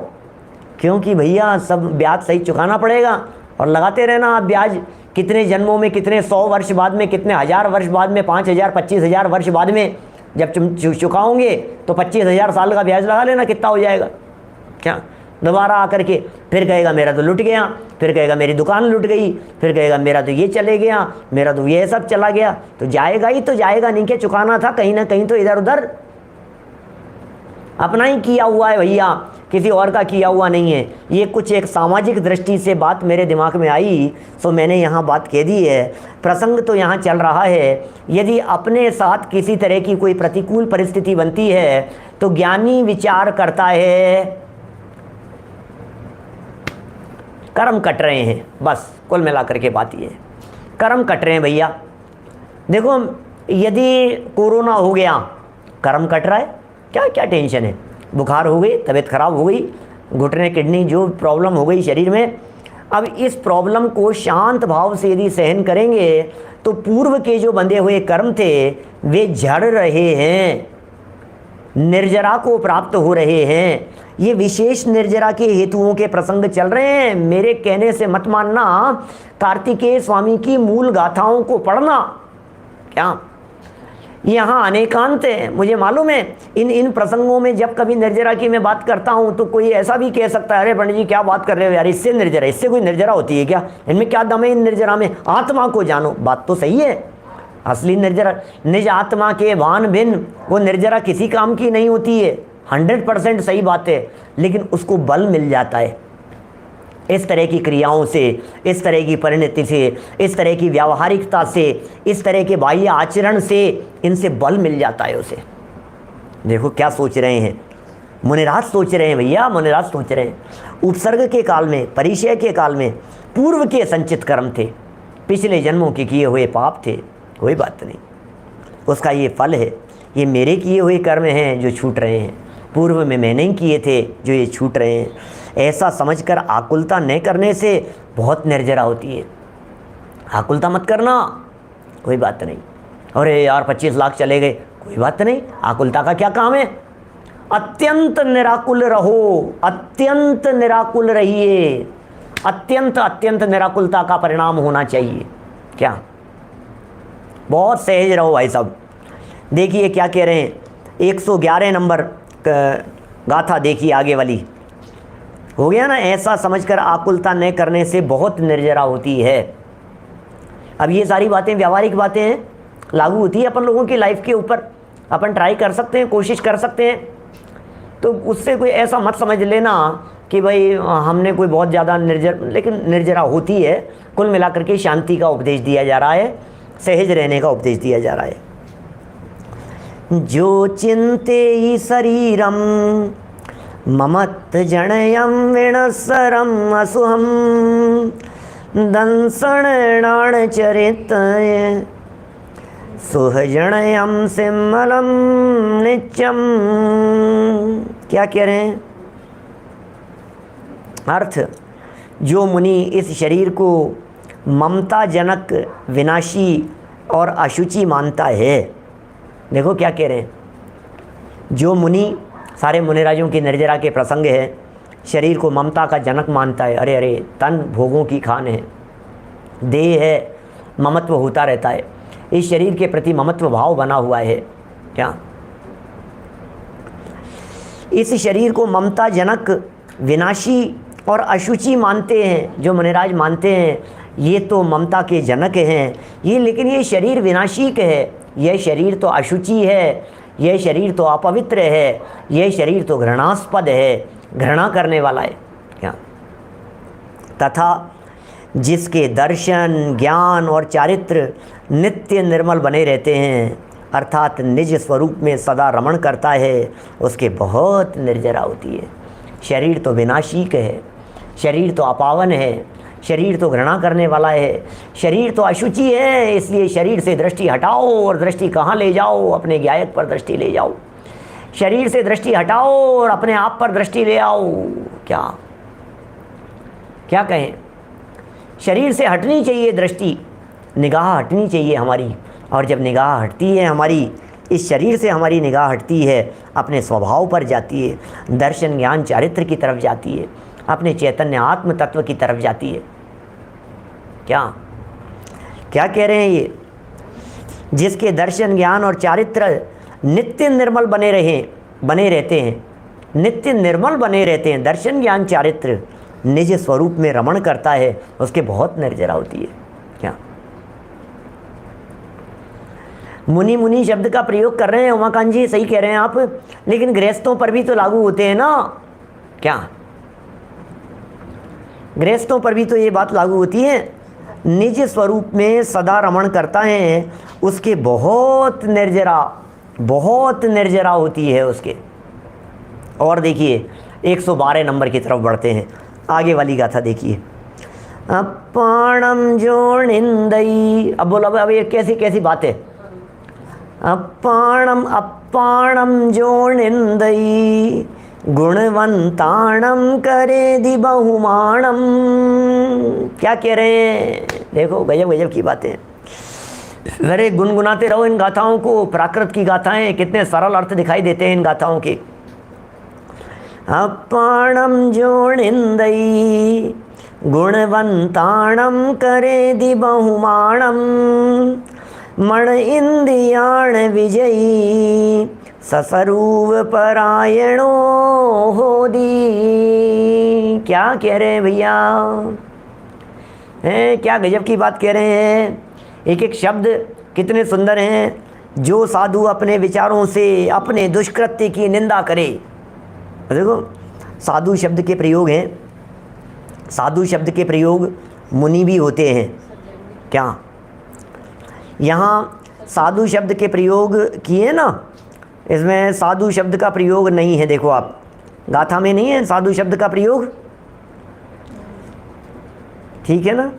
क्योंकि भैया सब ब्याज सही चुकाना पड़ेगा, और लगाते रहना आप ब्याज। कितने जन्मों में, कितने 100 वर्ष बाद में, कितने 1000 वर्ष बाद में, 5,000, 25,000 वर्ष बाद में जब तुम चुकाओगे तो 25,000 साल का ब्याज लगा लेना, कितना हो जाएगा? क्या दोबारा आकर के फिर कहेगा मेरा तो लुट गया, फिर कहेगा मेरी दुकान लुट गई, फिर कहेगा मेरा तो ये चले गया, मेरा तो ये सब चला गया। तो जाएगा ही तो जाएगा, नहीं क्या चुकाना था कहीं ना कहीं तो इधर उधर। अपना ही किया हुआ है भैया, किसी और का किया हुआ नहीं है। ये कुछ एक सामाजिक दृष्टि से बात मेरे दिमाग में आई, तो मैंने यहाँ बात कह दी है। प्रसंग तो यहाँ चल रहा है, यदि अपने साथ किसी तरह की कोई प्रतिकूल परिस्थिति बनती है तो ज्ञानी विचार करता है कर्म कट रहे हैं। बस कुल मिलाकर के बात ये है, कर्म कट रहे हैं भैया। देखो यदि कोरोना हो गया, कर्म कट रहा है, क्या क्या टेंशन है। बुखार हो गई, तबीयत खराब हो गई, घुटने किडनी जो प्रॉब्लम हो गई शरीर में, अब इस प्रॉब्लम को शांत भाव से यदि सहन करेंगे तो पूर्व के जो बंधे हुए कर्म थे वे झड़ रहे हैं, निर्जरा को प्राप्त हो रहे हैं। ये विशेष निर्जरा के हेतुओं के प्रसंग चल रहे हैं। मेरे कहने से मत मानना, कार्तिकेय स्वामी की मूल गाथाओं को पढ़ना। क्या यहाँ अनेकांत है, मुझे मालूम है। इन प्रसंगों में जब कभी निर्जरा की मैं बात करता हूँ तो कोई ऐसा भी कह सकता है, अरे पंडित जी क्या बात कर रहे हो यार, इससे निर्जरा, इससे कोई निर्जरा होती है क्या, इनमें क्या दम है इन निर्जरा में, आत्मा को जानो। बात तो सही है, असली निर्जरा निज आत्मा के भान भिन्न, वो निर्जरा किसी काम की नहीं होती है, 100% सही बात है। लेकिन उसको बल मिल जाता है इस तरह की क्रियाओं से, इस तरह की परिणति से, इस तरह की व्यावहारिकता से, इस तरह के बाह्य आचरण से, इनसे बल मिल जाता है उसे। देखो क्या सोच रहे हैं मुनिराज, सोच रहे हैं भैया, मुनिराज सोच रहे हैं। उपसर्ग के काल में, परिचय के काल में पूर्व के संचित कर्म थे, पिछले जन्मों के किए हुए पाप थे, कोई बात नहीं, उसका ये फल है। ये मेरे किए हुए कर्म हैं जो छूट रहे हैं, पूर्व में मैंने ही किए थे जो ये छूट रहे हैं। ऐसा समझकर आकुलता न करने से बहुत निर्जरा होती है। आकुलता मत करना, कोई बात नहीं। अरे यार 25 लाख चले गए, कोई बात नहीं, आकुलता का क्या काम है। अत्यंत निराकुल रहो, अत्यंत निराकुल रहिए, अत्यंत निराकुलता का परिणाम होना चाहिए। क्या बहुत सहज रहो भाई साहब। देखिए क्या कह रहे हैं, 111 नंबर गाथा देखिए आगे वाली। हो गया ना, ऐसा समझकर आकुलता न करने से बहुत निर्जरा होती है। अब ये सारी बातें व्यावहारिक बातें हैं, लागू होती है अपन लोगों की लाइफ के ऊपर। अपन ट्राई कर सकते हैं, कोशिश कर सकते हैं। तो उससे कोई ऐसा मत समझ लेना कि भाई हमने कोई बहुत ज़्यादा लेकिन निर्जरा होती है। कुल मिलाकर के शांति का उपदेश दिया जा रहा है, सहज रहने का उपदेश दिया जा रहा है। जो चिंते शरीरम ममत जणयम विणसरम असुहम दंसणाण चरित सुहजणयम सिमलम नित्यम। क्या कह रहे हैं अर्थ, जो मुनि इस शरीर को ममता जनक, विनाशी और अशुचि मानता है। देखो क्या कह रहे हैं, जो मुनि, सारे मुनिराजों की निर्जरा के प्रसंग है, शरीर को ममता का जनक मानता है। अरे अरे, तन भोगों की खान है, देह है, ममत्व होता रहता है, इस शरीर के प्रति ममत्व भाव बना हुआ है। क्या इस शरीर को ममता जनक, विनाशी और अशुचि मानते हैं, जो मुनिराज मानते हैं ये तो ममता के जनक हैं ये, लेकिन ये शरीर विनाशिक है, यह शरीर तो अशुचि है, यह शरीर तो अपवित्र है, यह शरीर तो घृणास्पद है, घृणा करने वाला है। क्या तथा जिसके दर्शन, ज्ञान और चारित्र नित्य निर्मल बने रहते हैं, अर्थात निज स्वरूप में सदा रमण करता है, उसके बहुत निर्जरा होती है। शरीर तो विनाशिक है, शरीर तो अपावन है, शरीर तो घृणा करने वाला है, शरीर तो अशुचि है। इसलिए शरीर से दृष्टि हटाओ, और दृष्टि कहाँ ले जाओ, अपने गायक पर दृष्टि ले जाओ। शरीर से दृष्टि हटाओ और अपने आप पर दृष्टि ले आओ। क्या क्या कहें, शरीर से हटनी चाहिए दृष्टि, निगाह हटनी चाहिए हमारी। और जब निगाह हटती है हमारी, इस शरीर से हमारी निगाह हटती है, अपने स्वभाव पर जाती है, दर्शन ज्ञान चारित्र की तरफ जाती है, अपने चैतन्य आत्म तत्व की तरफ जाती है। क्या क्या कह रहे हैं ये, जिसके दर्शन ज्ञान और चारित्र नित्य निर्मल बने रहते हैं, नित्य निर्मल बने रहते हैं। दर्शन ज्ञान चारित्र निज स्वरूप में रमण करता है, उसके बहुत निर्जरा होती है। क्या मुनि मुनि शब्द का प्रयोग कर रहे हैं उमाकांत जी, सही कह रहे हैं आप, लेकिन गृहस्थों पर भी तो लागू होते हैं ना। क्या गृहस्थों पर भी तो ये बात लागू होती है। निज स्वरूप में सदा रमण करता है, उसके बहुत निर्जरा होती है उसके। और देखिए 112 नंबर की तरफ बढ़ते हैं, आगे वाली गाथा देखिए। अपाणम जोनिंदई, अब बोलो अब ये कैसी कैसी बात है। अपाणम जोनिंदई गुणवंताणम करे दि बहुमाणम। क्या कह रहे हैं, देखो गजब गजब की बातें। अरे गुनगुनाते रहो इन गाथाओं को, प्राकृत की गाथाएं, कितने सरल अर्थ दिखाई देते हैं इन गाथाओं के। अपाणम जोनिंदई गुणवंताणम करे दि बहुमाणम मण इंद्रियाण विजयी ससरूव परायणो होदी। क्या कह रहे हैं भैया, हैं क्या गजब की बात कह रहे हैं। एक एक शब्द कितने सुंदर हैं। जो साधु अपने विचारों से अपने दुष्कृत्य की निंदा करे, देखो साधु शब्द के प्रयोग हैं, साधु शब्द के प्रयोग मुनि भी होते हैं। क्या यहाँ साधु शब्द के प्रयोग किए ना, इसमें साधु शब्द का प्रयोग नहीं है। देखो आप गाथा में नहीं है साधु शब्द का प्रयोग, ठीक है ना।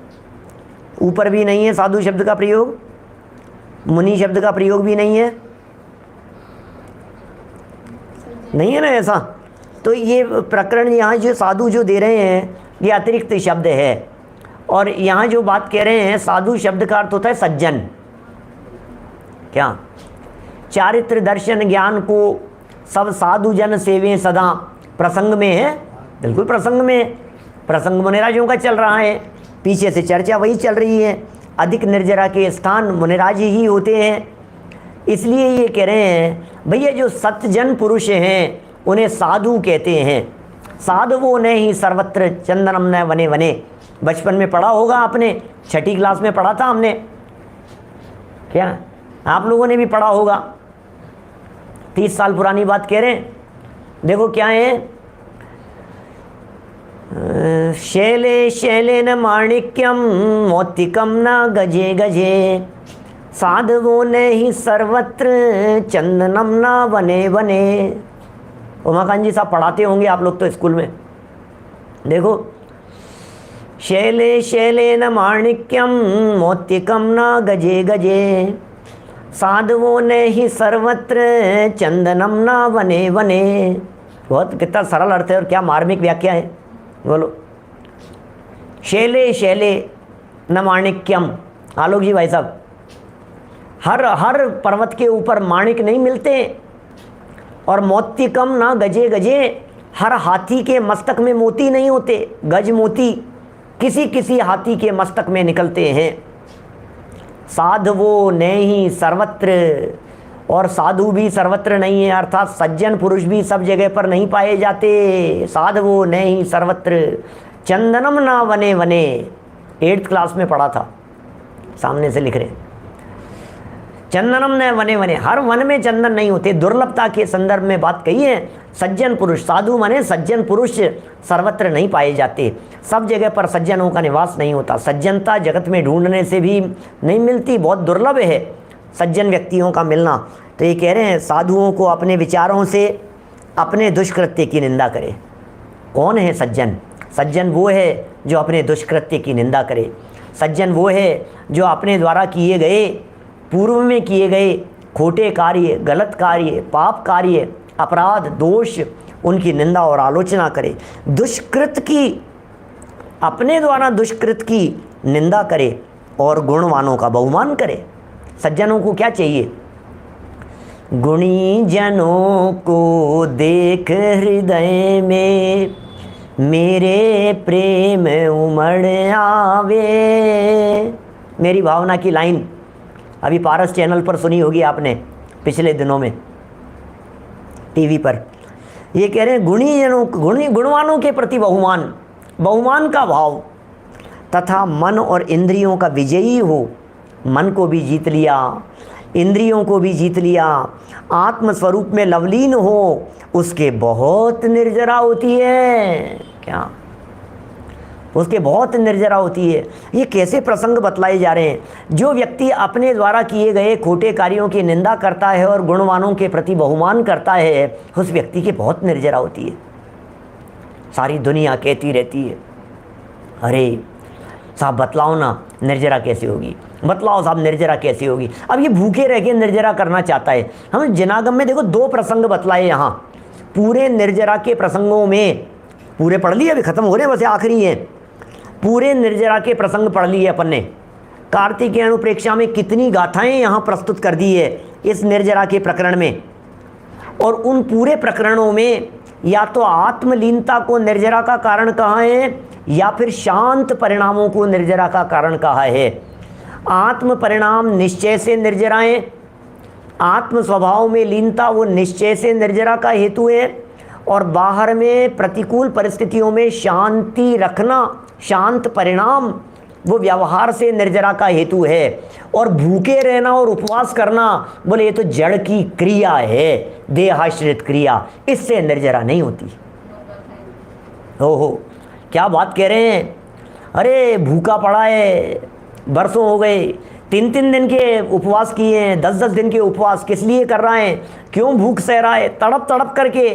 ऊपर भी नहीं है साधु शब्द का प्रयोग, मुनि शब्द का प्रयोग भी नहीं है, नहीं है ना ऐसा। तो ये प्रकरण यहाँ जो साधु जो दे रहे हैं ये अतिरिक्त शब्द है। और यहाँ जो बात कह रहे हैं साधु शब्द का अर्थ होता है सज्जन। क्या चारित्र दर्शन ज्ञान को सब साधु जन सेवे सदा प्रसंग में है, बिल्कुल प्रसंग में। प्रसंग मुनिराजों का चल रहा है, पीछे से चर्चा वही चल रही है। अधिक निर्जरा के स्थान मुनिराज ही होते हैं। इसलिए ये कह रहे हैं भैया जो सत्यजन पुरुष हैं उन्हें साधु कहते हैं। साधवो ने ही सर्वत्र चंदनम न वने वने। बचपन में पढ़ा होगा आपने, 6ठी क्लास में पढ़ा था हमने, क्या आप लोगों ने भी पढ़ा होगा। 30 साल पुरानी बात कह रहे हैं। देखो क्या है, शैले शैले न माणिक्यम मोतिकम न गजे गजे साधवों ने ही सर्वत्र चंदनम न वने वने। उमाकांत जी साहब पढ़ाते होंगे आप लोग तो स्कूल में। देखो शैले शैले न माणिक्यम मोतिकम न गजे गजे साधवों ने ही सर्वत्र चंदनम न वने वने। बहुत कितना सरल अर्थ है और क्या मार्मिक व्याख्या है, बोलो। शैले शैले न माणिक्यम, आलोक जी भाई साहब, हर पर्वत के ऊपर माणिक नहीं मिलते। और मोतिकम न गजे गजे, हर हाथी के मस्तक में मोती नहीं होते। गज मोती किसी किसी हाथी के मस्तक में निकलते हैं। साधवो ने ही सर्वत्र, और साधु भी सर्वत्र नहीं है, अर्थात सज्जन पुरुष भी सब जगह पर नहीं पाए जाते। साधवो ने ही सर्वत्र चंदनम ना वने वने, 8th क्लास में पढ़ा था, सामने से लिख रहे हैं। चंदनम न वने वने, हर वन में चंदन नहीं होते। दुर्लभता के संदर्भ में बात कही है। सज्जन पुरुष, साधु माने सज्जन पुरुष सर्वत्र नहीं पाए जाते, सब जगह पर सज्जनों का निवास नहीं होता। सज्जनता जगत में ढूंढने से भी नहीं मिलती, बहुत दुर्लभ है सज्जन व्यक्तियों का मिलना। तो ये कह रहे हैं साधुओं को अपने विचारों से अपने दुष्कृत्य की निंदा करे। कौन है सज्जन? सज्जन वो है जो अपने दुष्कृत्य की निंदा करे। सज्जन वो है जो अपने द्वारा किए गए, पूर्व में किए गए खोटे कार्य, गलत कार्य, पाप कार्य, अपराध, दोष, उनकी निंदा और आलोचना करे। दुष्कृत की, अपने द्वारा दुष्कृत की निंदा करे और गुणवानों का बहुमान करे। सज्जनों को क्या चाहिए? गुणी जनों को देख हृदय में मेरे प्रेम उमड़ आवे। मेरी भावना की लाइन अभी पारस चैनल पर सुनी होगी आपने पिछले दिनों में टीवी पर। ये कह रहे हैं गुणवानों के प्रति बहुमान का भाव तथा मन और इंद्रियों का विजयी हो। मन को भी जीत लिया, इंद्रियों को भी जीत लिया, आत्मस्वरूप में लवलीन हो, उसके बहुत निर्जरा होती है। क्या उसके बहुत निर्जरा होती है। ये कैसे प्रसंग बतलाए जा रहे हैं? जो व्यक्ति अपने द्वारा किए गए खोटे कार्यों की निंदा करता है और गुणवानों के प्रति बहुमान करता है, उस व्यक्ति की बहुत निर्जरा होती है। सारी दुनिया कहती रहती है, अरे साहब बतलाओ ना निर्जरा कैसे होगी, बतलाओ साहब निर्जरा कैसे होगी। अब ये भूखे रह के निर्जरा करना चाहता है। हम जनागम में देखो 2 प्रसंग बतलाए यहाँ, पूरे निर्जरा के प्रसंगों में, पूरे पढ़ लिए, अभी खत्म हो रहे हैं, बस आखिरी है। पूरे निर्जरा के प्रसंग पढ़ लिए अपन ने। कार्तिकेय अनुप्रेक्षा में कितनी गाथाएं यहाँ प्रस्तुत कर दी है इस निर्जरा के प्रकरण में। और उन पूरे प्रकरणों में या तो आत्मलीनता को निर्जरा का कारण कहा है या फिर शांत परिणामों को निर्जरा का कारण कहा है। आत्म परिणाम निश्चय से निर्जराएं, आत्म स्वभाव में लीनता वो निश्चय से निर्जरा का हेतु है, और बाहर में प्रतिकूल परिस्थितियों में शांति रखना, शांत परिणाम वो व्यवहार से निर्जरा का हेतु है। और भूखे रहना और उपवास करना, बोले ये तो जड़ की क्रिया है, देहाश्रित क्रिया, इससे निर्जरा नहीं होती। हो क्या बात कह रहे हैं? अरे भूखा पड़ा है, बरसों हो गए, 3-3 दिन के उपवास किए हैं, 10-10 दिन के उपवास किस लिए कर रहा है? क्यों भूख सह रहा है? तड़प तड़प करके,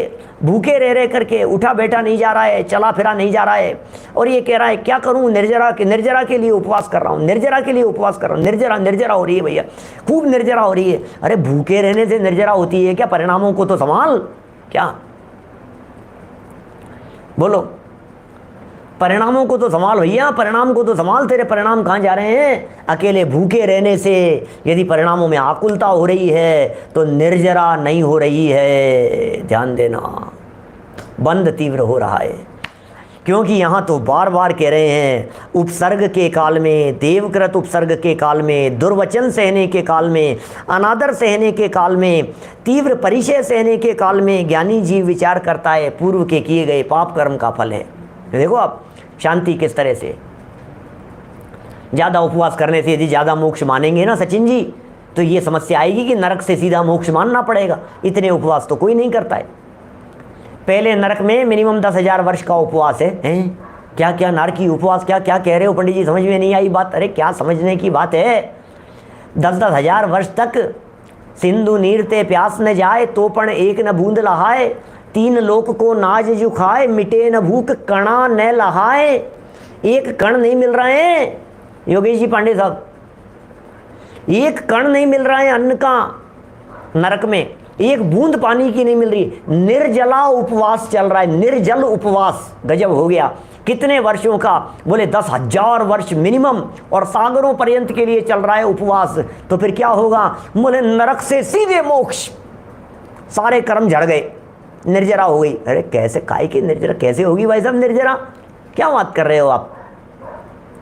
भूखे रह करके, उठा बैठा नहीं जा रहा है, चला फिरा नहीं जा रहा है, और ये कह रहा है क्या करूं, निर्जरा के लिए उपवास कर रहा हूं, निर्जरा के लिए उपवास कर रहा हूं। निर्जरा हो रही है भैया, खूब निर्जरा हो रही है। अरे भूखे रहने से निर्जरा होती है क्या? परिणामों को तो संभाल। क्या बोलो, परिणामों को तो संभाल भैया, परिणाम को तो संभाल। तेरे परिणाम कहाँ जा रहे हैं? अकेले भूखे रहने से यदि परिणामों में आकुलता हो रही है तो निर्जरा नहीं हो रही है। ध्यान देना, बंद तीव्र हो रहा है। क्योंकि यहाँ तो बार बार कह रहे हैं, उपसर्ग के काल में, देवकृत उपसर्ग के काल में, दुर्वचन सहने के काल में, अनादर सहने के काल में, तीव्र परिचय सहने के काल में ज्ञानी जीव विचार करता है पूर्व के किए गए पाप कर्म का फल है। देखो आप शांति किस तरह से, ज़्यादा उपवास करने से यदि ज़्यादा मोक्ष मानेंगे ना सचिन जी, तो ये समस्या आएगी कि नरक से सीधा मोक्ष मानना पड़ेगा। इतने उपवास तो कोई नहीं करता है। पहले नरक में मिनिमम 10,000 वर्ष का उपवास है। क्या क्या नरकी उपवास, क्या क्या कह रहे हो पंडित जी? समझ में नहीं आई बात। अरे क्या समझने की बात है? 10-10 हजार वर्ष तक सिंधु नीर ते प्यास न जाए, तो पण एक न बूंद लहाए, 3 लोक को नाज जो खाए, मिटे न भूख कणा न लहाए। एक कण नहीं मिल रहे हैं योगेश जी पांडे साहब, एक कण नहीं मिल रहा है अन्न का नरक में, एक बूंद पानी की नहीं मिल रही। निर्जला उपवास चल रहा है, निर्जल उपवास। गजब हो गया। कितने वर्षों का? बोले 10,000 वर्ष मिनिमम, और सागरों पर्यंत के लिए चल रहा है उपवास। तो फिर क्या होगा? बोले नरक से सीधे मोक्ष। सारे कर्म झड़ गए, निर्जरा हो गई। अरे कैसे, काय की निर्जरा कैसे होगी भाई साहब? निर्जरा क्या बात कर रहे हो आप?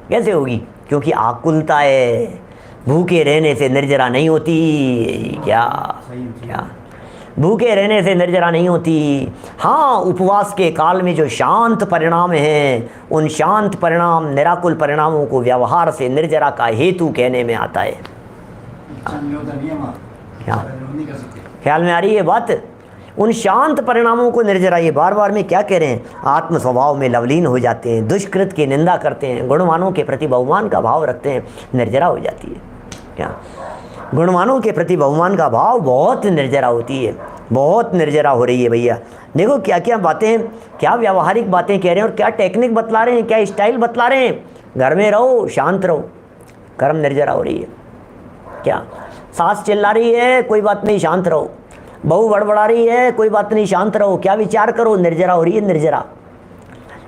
कैसे होगी? क्योंकि आकुलता है, भूखे रहने से निर्जरा नहीं होती। क्या क्या भूखे रहने से निर्जरा नहीं होती। हाँ, उपवास के काल में जो शांत परिणाम हैं, उन शांत परिणाम, निराकुल परिणामों को व्यवहार से निर्जरा का हेतु कहने में आता है। क्या ख्याल में आ रही है बात? उन शांत परिणामों को निर्जरा, ये बार बार में क्या कह रहे हैं? आत्म स्वभाव में लवलीन हो जाते हैं, दुष्कृत की निंदा करते हैं, गुणवानों के प्रति बहुमान का भाव रखते हैं, निर्जरा हो जाती है। क्या गुणवानों के प्रति बहुमान का भाव बहुत निर्जरा होती है, बहुत निर्जरा हो रही है भैया। देखो क्या क्या बातें, क्या व्यावहारिक बातें कह रहे हैं और क्या टेक्निक बतला रहे हैं, क्या स्टाइल बतला रहे हैं। घर में रहो, शांत रहो, कर्म निर्जरा हो रही है। क्या सास चिल्ला रही है, कोई बात नहीं, शांत रहो। बहू बड़बड़ा रही है, कोई बात नहीं, शांत रहो। क्या विचार करो? निर्जरा हो रही है, निर्जरा।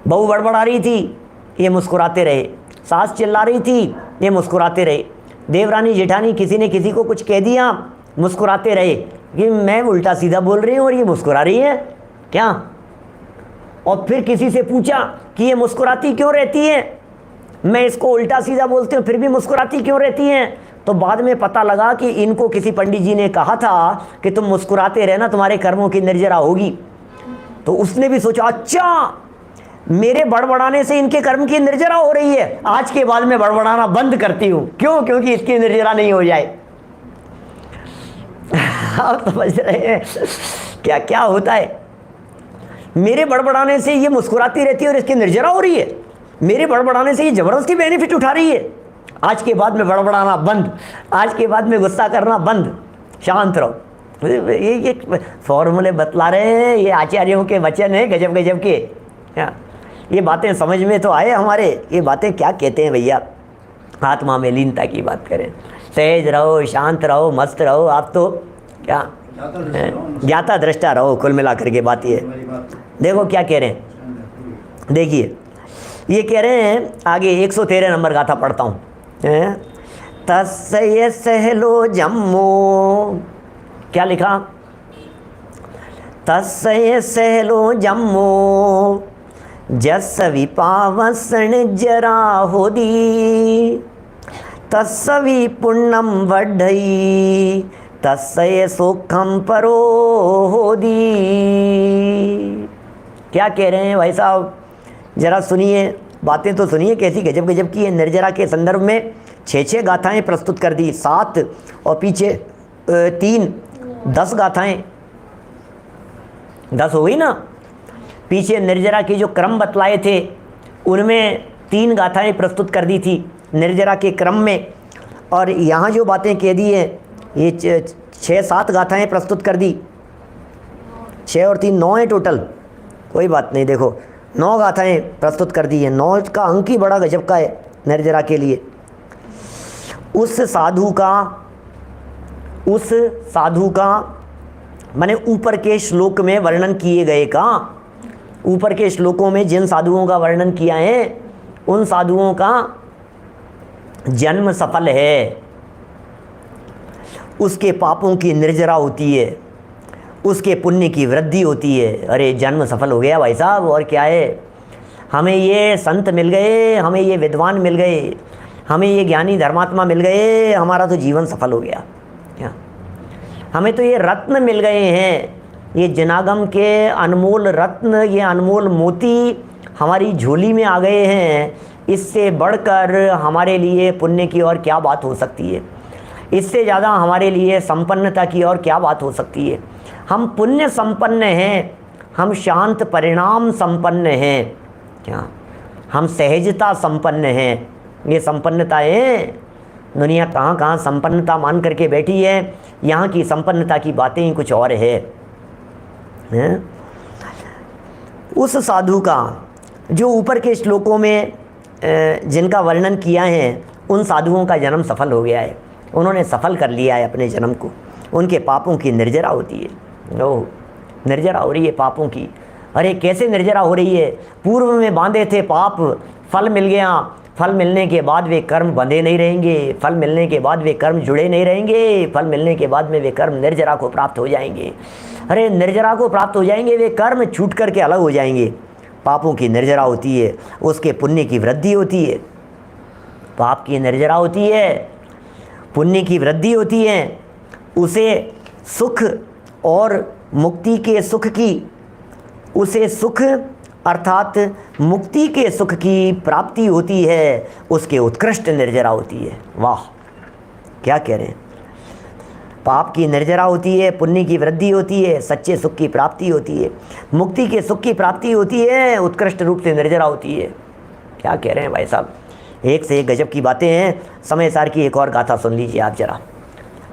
बहू बड़बड़ा रही थी, ये मुस्कुराते रहे। सास चिल्ला रही थी, ये मुस्कुराते रहे। देवरानी जेठानी किसी ने किसी को कुछ कह दिया, मुस्कुराते रहे कि मैं उल्टा सीधा बोल रही हूँ और ये मुस्कुरा रही है। क्या? और फिर किसी से पूछा कि ये मुस्कुराती क्यों रहती है, मैं इसको उल्टा सीधा बोलती हूँ फिर भी मुस्कुराती क्यों रहती हैं? तो बाद में पता लगा कि इनको किसी पंडित जी ने कहा था कि तुम मुस्कुराते रहना, तुम्हारे कर्मों की निर्जरा होगी। तो उसने भी सोचा अच्छा मेरे बड़बड़ाने से इनके कर्म की निर्जरा हो रही है, आज के बाद मैं बड़बड़ाना बंद करती हूं। क्यों? क्योंकि इसकी निर्जरा नहीं हो जाए। आप समझ रहे हैं क्या क्या होता है? मेरे बड़बड़ाने से ये मुस्कुराती रहती है और इसकी निर्जरा हो रही है, मेरे बड़बड़ाने से ये जबरदस्ती बेनिफिट उठा रही है, आज के बाद में बड़बड़ाना बंद, आज के बाद में गुस्सा करना बंद, शांत रहो। ये फॉर्मूले बतला रहे हैं, ये आचार्यों के वचन है गजब गजब के। ये बातें समझ में तो आए हमारे, ये बातें क्या कहते हैं भैया? आत्मा में लीनता की बात करें, सहज रहो, शांत रहो, मस्त रहो, आप तो क्या ज्ञाता दृष्टा रहो। कुल मिलाकर के बात ये देखो क्या कह रहे हैं, देखिए ये कह रहे हैं आगे 113 नंबर गाथा पढ़ता हूँ। तस्य सहलो जम्मो, क्या लिखा? तस्य सहलो जम्मो जस विपावसन जरा होदी, तस्वी पुण्यम वढ़ई तस्य सुखम परो होदी। क्या कह रहे हैं भाई साहब? जरा सुनिए, बातें तो सुनिए कैसी गजब गजब की है। निर्जरा के संदर्भ में 6 गाथाएं प्रस्तुत कर दी, 7 और पीछे 3, 10 गाथाएं, 10 हो गई ना। पीछे निर्जरा के जो क्रम बतलाए थे उनमें 3 गाथाएं प्रस्तुत कर दी थी निर्जरा के क्रम में, और यहाँ जो बातें कह दी हैं ये 6-7 गाथाएं प्रस्तुत कर दी। 6 और 3 9 है टोटल, कोई बात नहीं। देखो 9 गाथाएं प्रस्तुत कर दी हैं। 9 का अंक ही बड़ा गजब का है निर्जरा के लिए। उस साधु का माने ऊपर के श्लोक में वर्णन किए गए का, ऊपर के श्लोकों में जिन साधुओं का वर्णन किया है उन साधुओं का जन्म सफल है, उसके पापों की निर्जरा होती है, उसके पुण्य की वृद्धि होती है। अरे जन्म सफल हो गया भाई साहब, और क्या है? हमें ये संत मिल गए, हमें ये विद्वान मिल गए, हमें ये ज्ञानी धर्मात्मा मिल गए, हमारा तो जीवन सफल हो गया। हमें तो ये रत्न मिल गए हैं, ये जनागम के अनमोल रत्न, ये अनमोल मोती हमारी झोली में आ गए हैं। इससे बढ़कर हमारे लिए पुण्य की और क्या बात हो सकती है? इससे ज़्यादा हमारे लिए संपन्नता की और क्या बात हो सकती है? हम पुण्य संपन्न हैं, हम शांत परिणाम संपन्न हैं, क्या हम सहजता संपन्न हैं। ये संपन्नताएँ दुनिया कहाँ कहाँ संपन्नता मान करके बैठी है, यहाँ की संपन्नता की बातें ही कुछ और है। उस साधु का जो ऊपर के श्लोकों में जिनका वर्णन किया है उन साधुओं का जन्म सफल हो गया है, उन्होंने सफल कर लिया है अपने जन्म को। उनके पापों की निर्जरा होती है। ओह, निर्जरा हो रही है पापों की। अरे कैसे निर्जरा हो रही है? पूर्व में बांधे थे पाप, फल मिल गया, फल मिलने के बाद वे कर्म बंधे नहीं रहेंगे, फल मिलने के बाद वे कर्म जुड़े नहीं रहेंगे, फल मिलने के बाद में वे कर्म निर्जरा को प्राप्त हो जाएंगे। अरे निर्जरा को प्राप्त हो जाएंगे, वे कर्म छूट करके अलग हो जाएंगे। पापों की निर्जरा होती है, उसके पुण्य की वृद्धि होती है। पाप की निर्जरा होती है, पुण्य की वृद्धि होती है, उसे सुख और मुक्ति के सुख की, उसे सुख अर्थात मुक्ति के सुख की प्राप्ति होती है, उसके उत्कृष्ट निर्जरा होती है। वाह, क्या कह रहे हैं? पाप की निर्जरा होती है, पुण्य की वृद्धि होती है, सच्चे सुख की प्राप्ति होती है, मुक्ति के सुख की प्राप्ति होती है, उत्कृष्ट रूप से निर्जरा होती है। क्या कह रहे हैं भाई साहब? एक से एक गजब की बातें हैं। समय सार की एक और गाथा सुन लीजिए आप जरा।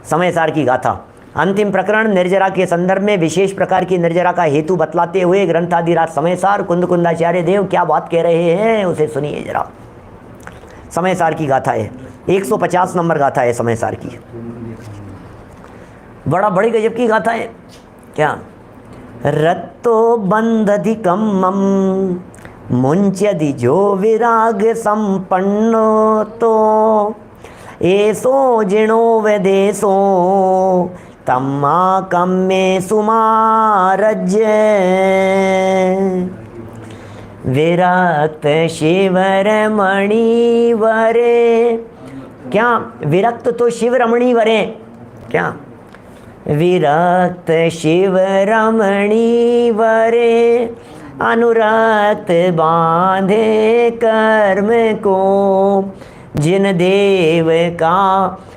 समय सार की गाथा, अंतिम प्रकरण निर्जरा के संदर्भ में विशेष प्रकार की निर्जरा का हेतु बतलाते हुए ग्रंथाधिराज समय सार कुंद कुंदाचार्य देव क्या बात कह रहे हैं उसे सुनिए जरा। समय सार की गाथा है, 150 नंबर गाथा है समय सार की। बड़ी गजब की गाथा है। क्या? रत्तो बंधधिकम मुंच्यदि जो विराग संपन्नो तो एसो जिणो वेदेशो तम्मा कम्मे सुमारज्य विरक्त शिवर मणि वरे। क्या विरक्त तो शिव रमणी वरे? क्या विरक्त शिव रमणी वरे, अनुरक्त बांधे कर्म को, जिन देव का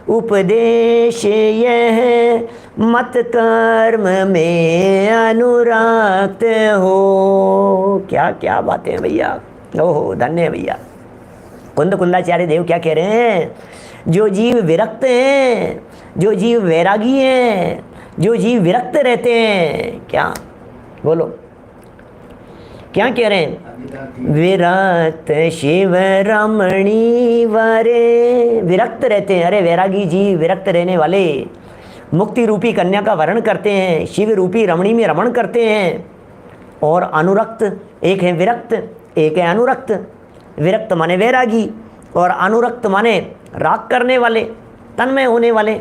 उपदेश यह, मत कर्म में अनुरक्त हो। क्या क्या बातें भैया, ओहो धन्य भैया। कुंद कुंदाचार्य देव क्या कह रहे हैं? जो जीव विरक्त हैं, जो जीव वैरागी हैं, जो जीव विरक्त रहते हैं, क्या बोलो क्या कह रहे हैं? विरक्त शिव रमणी वरे, विरक्त रहते हैं। अरे वैरागी जीव, विरक्त रहने वाले मुक्ति रूपी कन्या का वर्ण करते हैं, शिव रूपी रमणी में रमण करते हैं। और अनुरक्त, एक है विरक्त, एक है अनुरक्त। विरक्त माने वैरागी और अनुरक्त माने राग करने वाले, तन्मय होने वाले।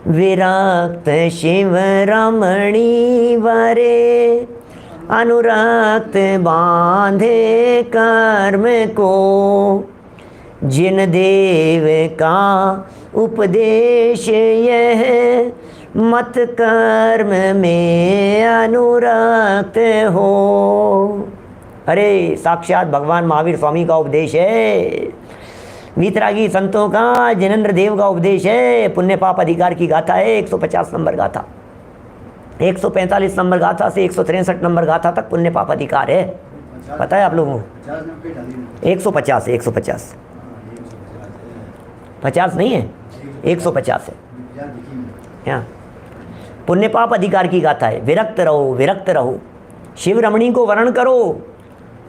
विरक्त शिव रमणी वरे, अनुरक्त बांधे कर्म को, जिन देव का उपदेश यह, मत कर्म में अनुरक्त हो। अरे साक्षात भगवान महावीर स्वामी का उपदेश है, वीतरागी संतों का, जिनेंद्र देव का उपदेश है। पुण्य पाप अधिकार की गाथा है, 150 नंबर गाथा, 145 नंबर गाथा से 163 नंबर गाथा तक पुण्य पाप अधिकार है। पता है आप लोगों को? 150 है, 150, 50 नहीं है, 150 है। यहाँ पुण्य पाप अधिकार की गाथा है। विरक्त रहो, विरक्त रहो, शिव रमणी को वर्ण करो,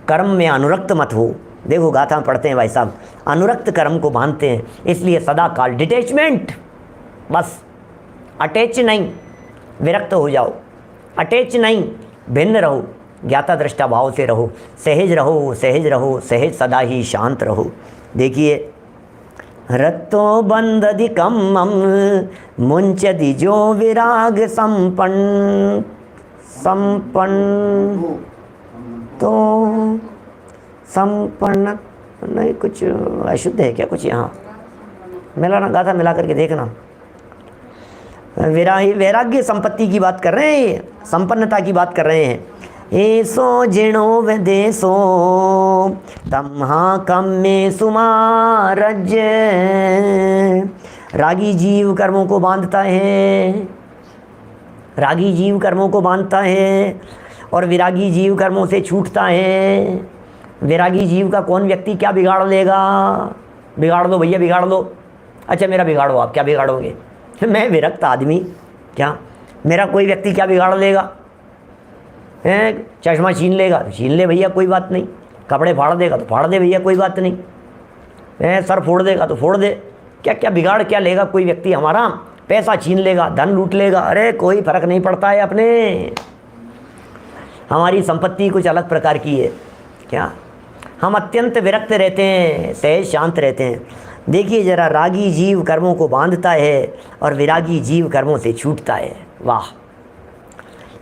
कर्म में अनुरक्त मत हो। देखो गाथा पढ़ते हैं भाई साहब, अनुरक्त कर्म को बांधते हैं, इसलिए सदा काल डिटैचमेंट, बस अटैच नहीं, विरक्त हो जाओ। अटैच नहीं, भिन्न रहो, ज्ञाता दृष्टा भाव से रहो, सहज रहो, सहज रहो, सहज सदा ही शांत रहो। देखिए, रत्तो बंधधिकम मुंचदि जो विराग संपन्न, संपन्न तो संपन्न नहीं, कुछ अशुद्ध है क्या कुछ यहाँ? मिलाना गाथा मिला करके देखना। वैराग्य संपत्ति की बात कर रहे हैं, संपन्नता की बात कर रहे हैं। ऐसो जिणो विदेशो तम्हा कम में सुमारज, रागी जीव कर्मों को बांधता है, रागी जीव कर्मों को बांधता है और विरागी जीव कर्मों से छूटता है। विरागी जीव का कौन व्यक्ति क्या बिगाड़ लेगा? बिगाड़ दो भैया, बिगाड़ दो। अच्छा मेरा बिगाड़ो, आप क्या बिगाड़ोगे? मैं विरक्त आदमी, क्या मेरा कोई व्यक्ति क्या बिगाड़ लेगा? हैं, चश्मा छीन लेगा तो छीन ले भैया, कोई बात नहीं। कपड़े फाड़ देगा तो फाड़ दे भैया, कोई बात नहीं। हैं, सर फोड़ देगा तो फोड़ दे, क्या क्या बिगाड़ क्या लेगा कोई व्यक्ति हमारा? पैसा छीन लेगा, धन लूट लेगा, अरे कोई फर्क नहीं पड़ता है अपने। हमारी संपत्ति कुछ अलग प्रकार की है, क्या हम अत्यंत विरक्त रहते हैं, सहज शांत रहते हैं। देखिए जरा, रागी जीव कर्मों को बांधता है और विरागी जीव कर्मों से छूटता है। वाह,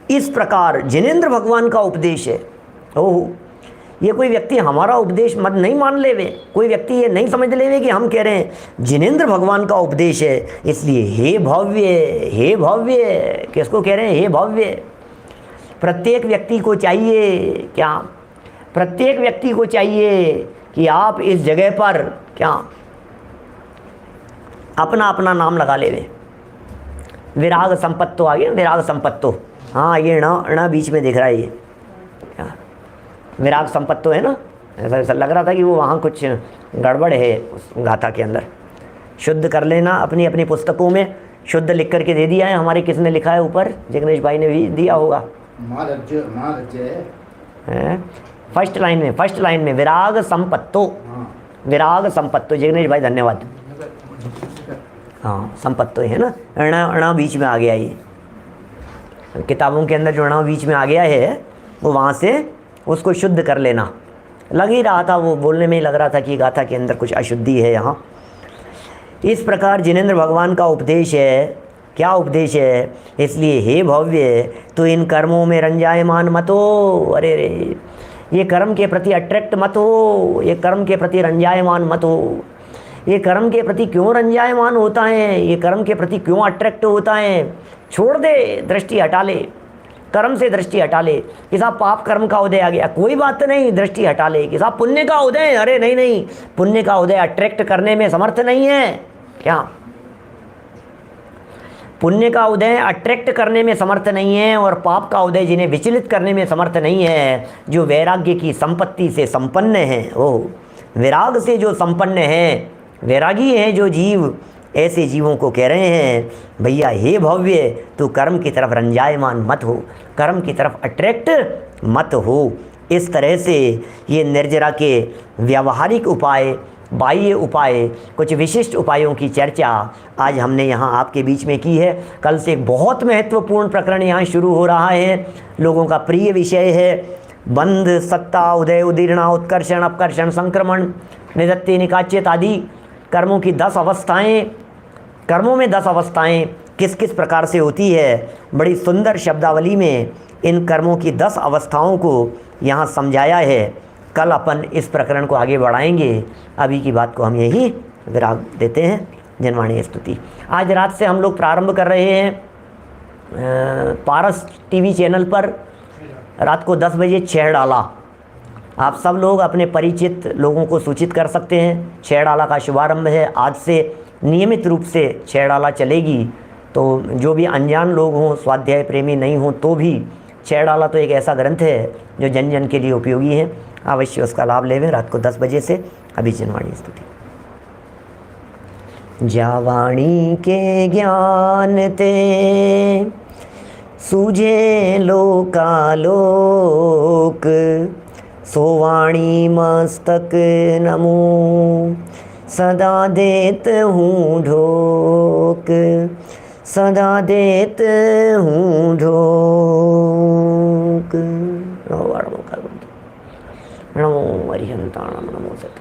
इस प्रकार जिनेंद्र भगवान का उपदेश है। ओह, ये कोई व्यक्ति हमारा उपदेश मत नहीं मान लेवे, कोई व्यक्ति ये नहीं समझ लेवे कि हम कह रहे हैं जिनेंद्र भगवान का उपदेश है, इसलिए हे भव्य, हे भव्य। किसको कह रहे हैं? हे भव्य। प्रत्येक व्यक्ति को चाहिए, क्या प्रत्येक व्यक्ति को चाहिए कि आप इस जगह पर क्या अपना अपना नाम लगा लेवे। विराग संपत्तो आ गया, विराग संपत्तो, हाँ ये ण बीच में दिख रहा है, ये विराग संपत्तो है ना। ऐसा लग रहा था कि वो वहाँ कुछ गड़बड़ है उस गाथा के अंदर। शुद्ध कर लेना, अपनी अपनी पुस्तकों में शुद्ध लिख करके दे दिया है। हमारे किसने लिखा है ऊपर? जिग्नेश भाई ने भी दिया होगा। फर्स्ट लाइन में विराग संपत्तो, विराग संपत्तो, जिग्नेश भाई धन्यवाद। हाँ संपत्तो है ना, अणा बीच में आ गया। ये किताबों के अंदर जो अणा बीच में आ गया है वो वहाँ से उसको शुद्ध कर लेना। लग ही रहा था, वो बोलने में ही लग रहा था कि गाथा के अंदर कुछ अशुद्धि है यहाँ। इस प्रकार जिनेंद्र भगवान का उपदेश है। क्या उपदेश है? इसलिए हे भव्य, तो इन कर्मों में रंजायमान मत हो। अरे रे, ये कर्म के प्रति अट्रैक्ट मत हो, ये कर्म के प्रति रंजायमान मत हो। ये कर्म के प्रति क्यों रंजायमान होता है, ये कर्म के प्रति क्यों अट्रैक्ट होता है, छोड़ दे, दृष्टि हटा ले, कर्म से दृष्टि हटा ले। कि साहब पाप कर्म का उदय आ गया, कोई बात नहीं, दृष्टि हटा ले। कि साहब पुण्य का उदय, अरे नहीं नहीं, पुण्य का उदय अट्रैक्ट करने में समर्थ नहीं है। क्या पुण्य का उदय अट्रैक्ट करने में समर्थ नहीं है, और पाप का उदय जिन्हें विचलित करने में समर्थ नहीं है, जो वैराग्य की संपत्ति से संपन्न है, वो विराग से जो संपन्न है, वैरागी हैं जो जीव, ऐसे जीवों को कह रहे हैं भैया हे भव्य, तू कर्म की तरफ रंजायमान मत हो, कर्म की तरफ अट्रैक्ट मत हो। इस तरह से ये निर्जरा के व्यावहारिक उपाय, बाह्य उपाय, कुछ विशिष्ट उपायों की चर्चा आज हमने यहाँ आपके बीच में की है। कल से एक बहुत महत्वपूर्ण प्रकरण यहाँ शुरू हो रहा है, लोगों का प्रिय विषय है बंध, सत्ता, उदय, उदीर्णा, उत्कर्षण, अपकर्षण, संक्रमण, निदत्ति, निकाच्यत आदि कर्मों की 10 अवस्थाएं। कर्मों में 10 अवस्थाएं किस किस प्रकार से होती है, बड़ी सुंदर शब्दावली में इन कर्मों की 10 अवस्थाओं को यहाँ समझाया है। कल अपन इस प्रकरण को आगे बढ़ाएंगे, अभी की बात को हम यही विराम देते हैं। जनवाणी स्तुति। आज रात से हम लोग प्रारंभ कर रहे हैं पारस टीवी चैनल पर, रात को 10 बजे छह डाला। आप सब लोग अपने परिचित लोगों को सूचित कर सकते हैं। छह डाला का शुभारंभ है, आज से नियमित रूप से छह डाला चलेगी। तो जो भी अनजान लोग हों, स्वाध्याय प्रेमी नहीं हों, तो भी छह डाला तो एक ऐसा ग्रंथ है जो जन जन के लिए उपयोगी है, अवश्य उसका लाभ लेवें। रात को 10 बजे से अभी जनवाणी स्तुति। जावाणी के ज्ञान ते सूझे लोकालोक, सोवाणी मस्तक नमो सदा देत हूँ ढोक, सदा देत हूँ ढोक। नमो अरिहंताणं नमो सत।